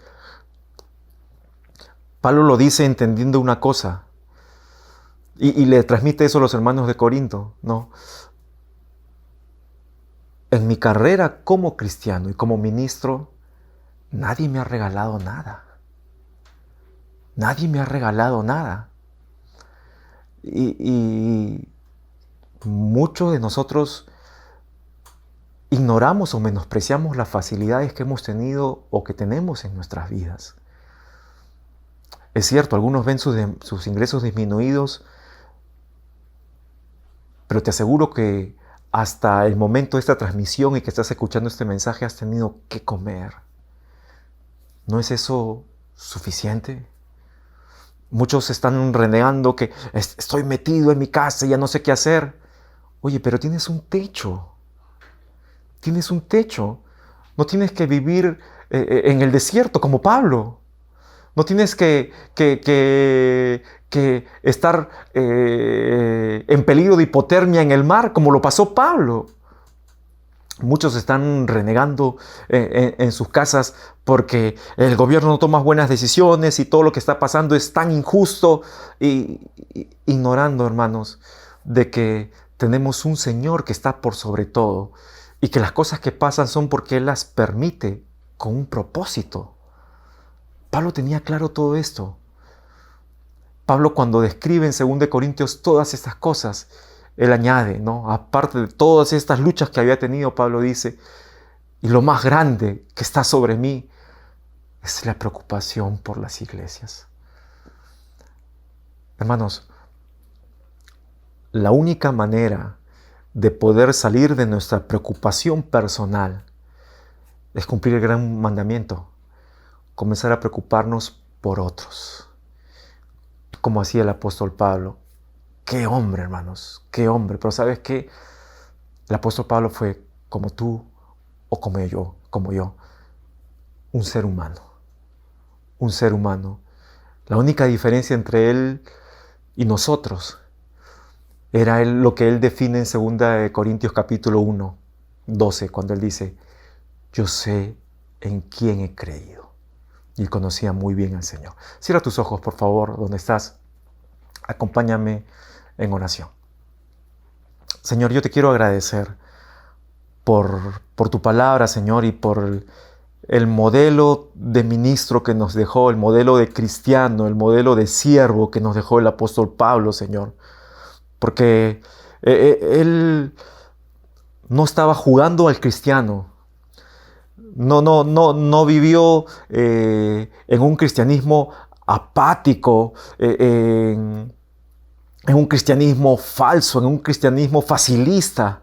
Pablo lo dice entendiendo una cosa. Y le transmite eso a los hermanos de Corinto, ¿no? En mi carrera como cristiano y como ministro, nadie me ha regalado nada. Nadie me ha regalado nada. Y muchos de nosotros ignoramos o menospreciamos las facilidades que hemos tenido o que tenemos en nuestras vidas. Es cierto, algunos ven sus ingresos disminuidos, pero te aseguro que hasta el momento de esta transmisión y que estás escuchando este mensaje has tenido que comer. ¿No es eso suficiente? Muchos están renegando que estoy metido en mi casa y ya no sé qué hacer. Oye, pero tienes un techo. Tienes un techo. No tienes que vivir en el desierto como Pablo. No tienes que estar en peligro de hipotermia en el mar como lo pasó Pablo. Muchos están renegando en sus casas porque el gobierno no toma buenas decisiones y todo lo que está pasando es tan injusto, ignorando, hermanos, de que tenemos un Señor que está por sobre todo y que las cosas que pasan son porque Él las permite con un propósito. Pablo tenía claro todo esto. Pablo, cuando describe en 2 Corintios todas estas cosas, él añade, ¿no? Aparte de todas estas luchas que había tenido, Pablo dice, y lo más grande que está sobre mí es la preocupación por las iglesias. Hermanos, la única manera de poder salir de nuestra preocupación personal es cumplir el gran mandamiento, comenzar a preocuparnos por otros, como hacía el apóstol Pablo. ¡Qué hombre, hermanos! ¡Qué hombre! Pero ¿sabes qué? El apóstol Pablo fue como tú o como yo, un ser humano. Un ser humano. La única diferencia entre él y nosotros era lo que él define en 2 Corintios capítulo 1, 12, cuando él dice, yo sé en quién he creído. Y él conocía muy bien al Señor. Cierra tus ojos, por favor, donde estás. Acompáñame en oración. Señor, yo te quiero agradecer por tu palabra, Señor, y por el modelo de ministro que nos dejó, el modelo de cristiano, el modelo de siervo que nos dejó el apóstol Pablo, Señor. Porque él no estaba jugando al cristiano. No vivió en un cristianismo apático, en un cristianismo falso, en un cristianismo facilista.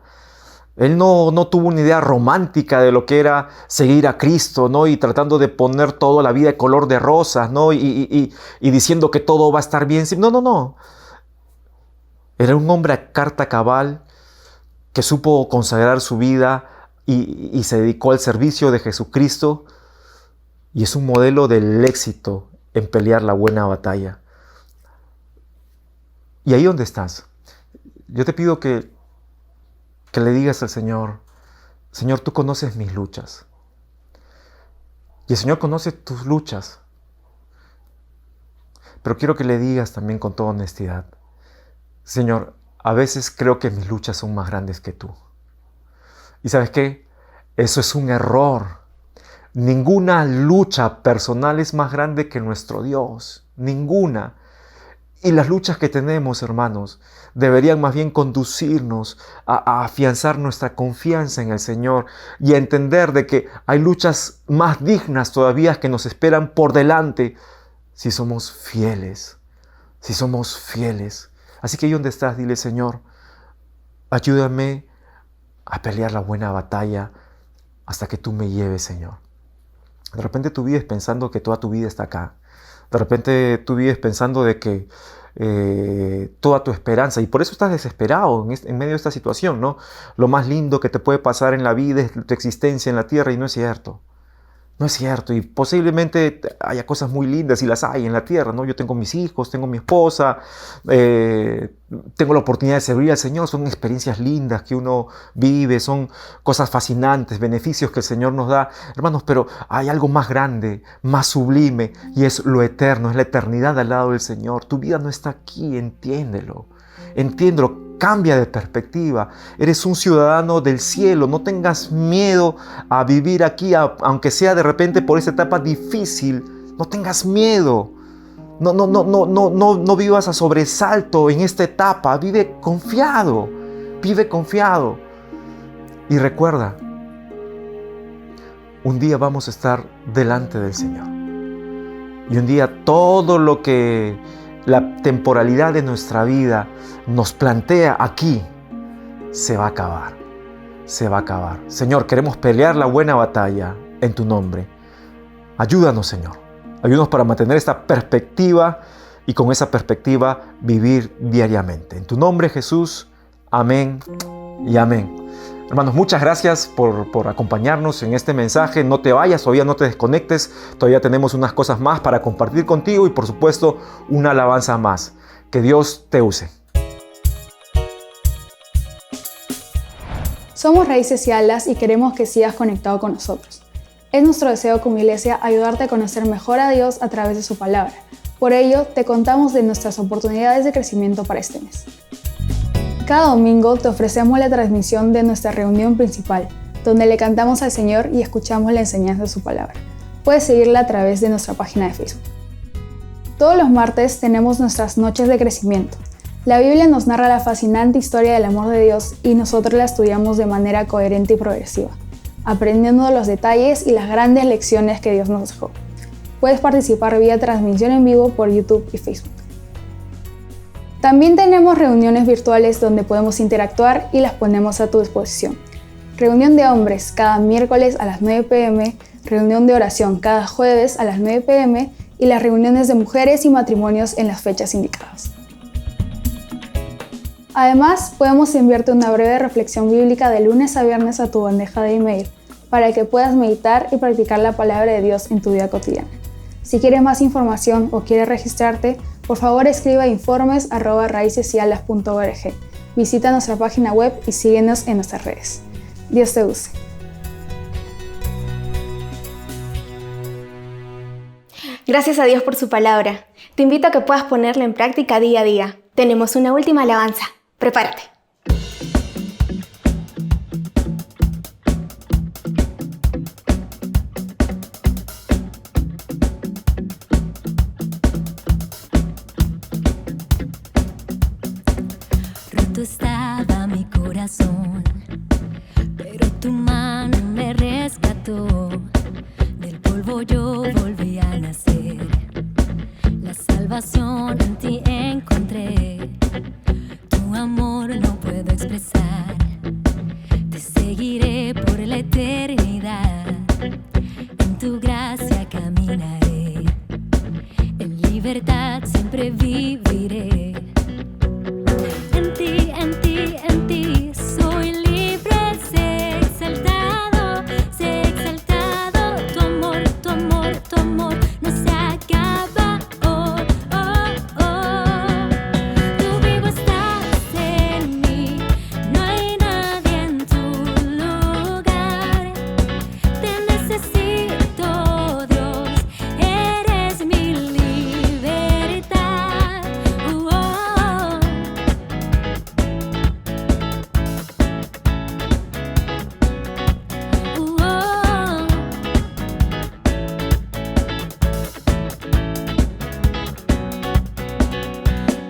Él no tuvo una idea romántica de lo que era seguir a Cristo, ¿no? Y tratando de poner toda la vida de color de rosas, ¿no? Y diciendo que todo va a estar bien. No. Era un hombre a carta cabal que supo consagrar su vida y se dedicó al servicio de Jesucristo. Y es un modelo del éxito en pelear la buena batalla. Y ahí donde estás, yo te pido que le digas al Señor, Señor, tú conoces mis luchas. Y el Señor conoce tus luchas. Pero quiero que le digas también con toda honestidad, Señor, a veces creo que mis luchas son más grandes que tú. ¿Y sabes qué? Eso es un error. Ninguna lucha personal es más grande que nuestro Dios. Ninguna. Y las luchas que tenemos, hermanos, deberían más bien conducirnos a afianzar nuestra confianza en el Señor y a entender de que hay luchas más dignas todavía que nos esperan por delante si somos fieles. Si somos fieles. Así que ahí donde estás, dile, Señor, ayúdame a pelear la buena batalla hasta que tú me lleves, Señor. De repente tú vives pensando que toda tu vida está acá. De repente tú vives pensando de que toda tu esperanza, y por eso estás desesperado en medio de esta situación, ¿no? Lo más lindo que te puede pasar en la vida es tu existencia en la tierra, y no es cierto. No es cierto, y posiblemente haya cosas muy lindas y las hay en la tierra, ¿no? Yo tengo mis hijos, tengo mi esposa, tengo la oportunidad de servir al Señor, son experiencias lindas que uno vive, son cosas fascinantes, beneficios que el Señor nos da, hermanos, pero hay algo más grande, más sublime, y es lo eterno, es la eternidad al lado del Señor. Tu vida no está aquí, entiéndelo, cambia de perspectiva. Eres un ciudadano del cielo. No tengas miedo a vivir aquí, aunque sea de repente por esa etapa difícil. No tengas miedo. No vivas a sobresalto en esta etapa. Vive confiado. Vive confiado. Y recuerda, un día vamos a estar delante del Señor. Y un día todo lo que la temporalidad de nuestra vida nos plantea aquí, se va a acabar. Se va a acabar. Señor, queremos pelear la buena batalla en tu nombre. Ayúdanos, Señor. Ayúdanos para mantener esta perspectiva y con esa perspectiva vivir diariamente. En tu nombre, Jesús. Amén y amén. Hermanos, muchas gracias por acompañarnos en este mensaje. No te vayas, todavía no te desconectes. Todavía tenemos unas cosas más para compartir contigo y, por supuesto, una alabanza más. Que Dios te use. Somos Raíces y Alas y queremos que sigas conectado con nosotros. Es nuestro deseo como iglesia ayudarte a conocer mejor a Dios a través de su palabra. Por ello, te contamos de nuestras oportunidades de crecimiento para este mes. Cada domingo te ofrecemos la transmisión de nuestra reunión principal, donde le cantamos al Señor y escuchamos la enseñanza de su palabra. Puedes seguirla a través de nuestra página de Facebook. Todos los martes tenemos nuestras noches de crecimiento. La Biblia nos narra la fascinante historia del amor de Dios y nosotros la estudiamos de manera coherente y progresiva, aprendiendo los detalles y las grandes lecciones que Dios nos dejó. Puedes participar vía transmisión en vivo por YouTube y Facebook. También tenemos reuniones virtuales donde podemos interactuar y las ponemos a tu disposición. Reunión de hombres cada miércoles a las 9 p.m, reunión de oración cada jueves a las 9 p.m. y las reuniones de mujeres y matrimonios en las fechas indicadas. Además, podemos enviarte una breve reflexión bíblica de lunes a viernes a tu bandeja de email para que puedas meditar y practicar la palabra de Dios en tu vida cotidiana. Si quieres más información o quieres registrarte, por favor escribe a informes@raicesyAlas.org. Visita nuestra página web y síguenos en nuestras redes. Dios te use. Gracias a Dios por su palabra. Te invito a que puedas ponerla en práctica día a día. Tenemos una última alabanza. Prepárate. Roto estaba mi corazón, pero tu mano me rescató. Del polvo yo volví a nacer. La salvación en ti encontré. Tu amor no puedo expresar. Te seguiré por la eternidad. En tu gracia caminaré. En libertad siempre viviré. En ti soy libre, sé exaltado, tu amor no se acaba, oh, oh, oh. Tú vivo estás en mí, no hay nadie en tu lugar. Te necesito, Dios, eres mi libertad, oh, oh.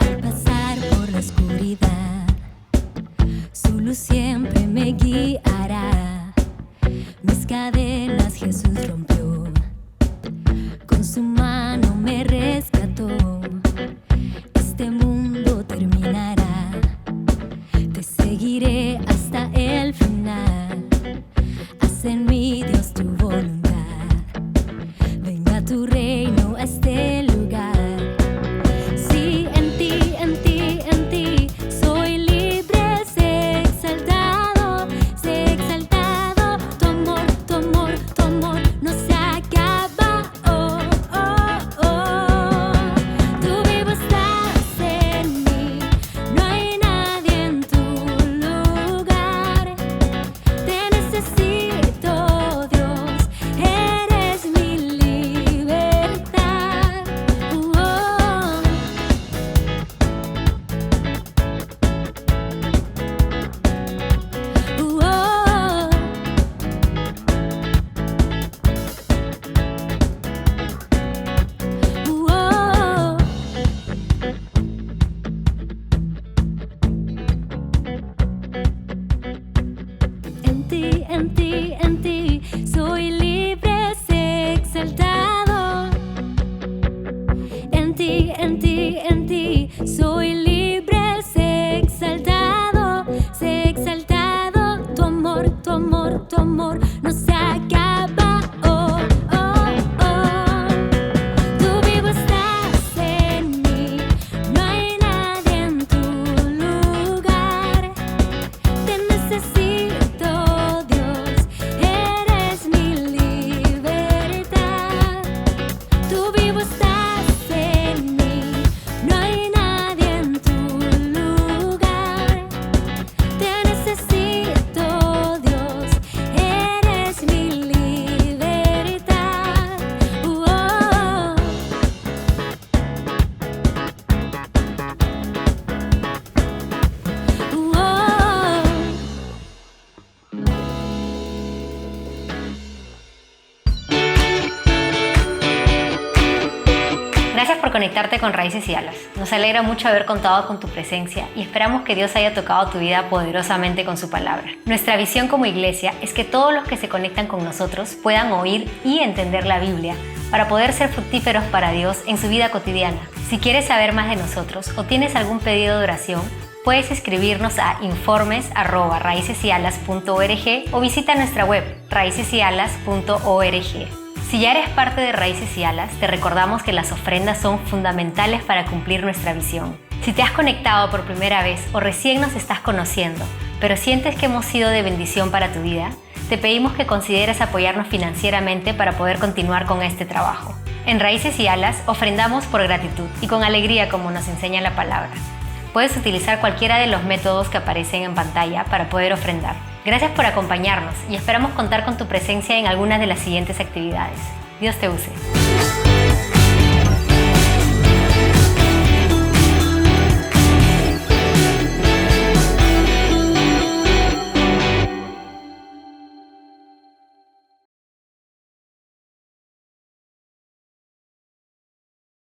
Al pasar por la oscuridad, su luz siempre me guiará. Mis cadenas Jesús rompió, con su mano me rescató. Este mundo terminará, te seguiré hasta el final. Haz en mí, Dios, tu voluntad. Venga tu reino a este lugar. Sí, en ti soy libre, sé exaltado, tu amor no se acaba. en ti, soy libre, sé exaltado. En ti, soy libre, sé exaltado, sé exaltado. Tu amor no se acaba. Oh, oh, oh. Tú vivo estás en mí, no hay nadie en tu lugar. Te necesito, Dios, eres mi libertad. Tú vivo estás en mí, no hay nadie en tu lugar. Te necesito, Dios, eres mi libertad. Gracias por conectarte con Raíces y Alas. Nos alegra mucho haber contado con tu presencia y esperamos que Dios haya tocado tu vida poderosamente con su palabra. Nuestra visión como iglesia es que todos los que se conectan con nosotros puedan oír y entender la Biblia para poder ser fructíferos para Dios en su vida cotidiana. Si quieres saber más de nosotros o tienes algún pedido de oración, puedes escribirnos a informes@raicesalas.org o visita nuestra web raicesalas.org. Si ya eres parte de Raíces y Alas, te recordamos que las ofrendas son fundamentales para cumplir nuestra visión. Si te has conectado por primera vez o recién nos estás conociendo, pero sientes que hemos sido de bendición para tu vida, te pedimos que consideres apoyarnos financieramente para poder continuar con este trabajo. En Raíces y Alas ofrendamos por gratitud y con alegría como nos enseña la palabra. Puedes utilizar cualquiera de los métodos que aparecen en pantalla para poder ofrendar. Gracias por acompañarnos y esperamos contar con tu presencia en algunas de las siguientes actividades. Dios te use.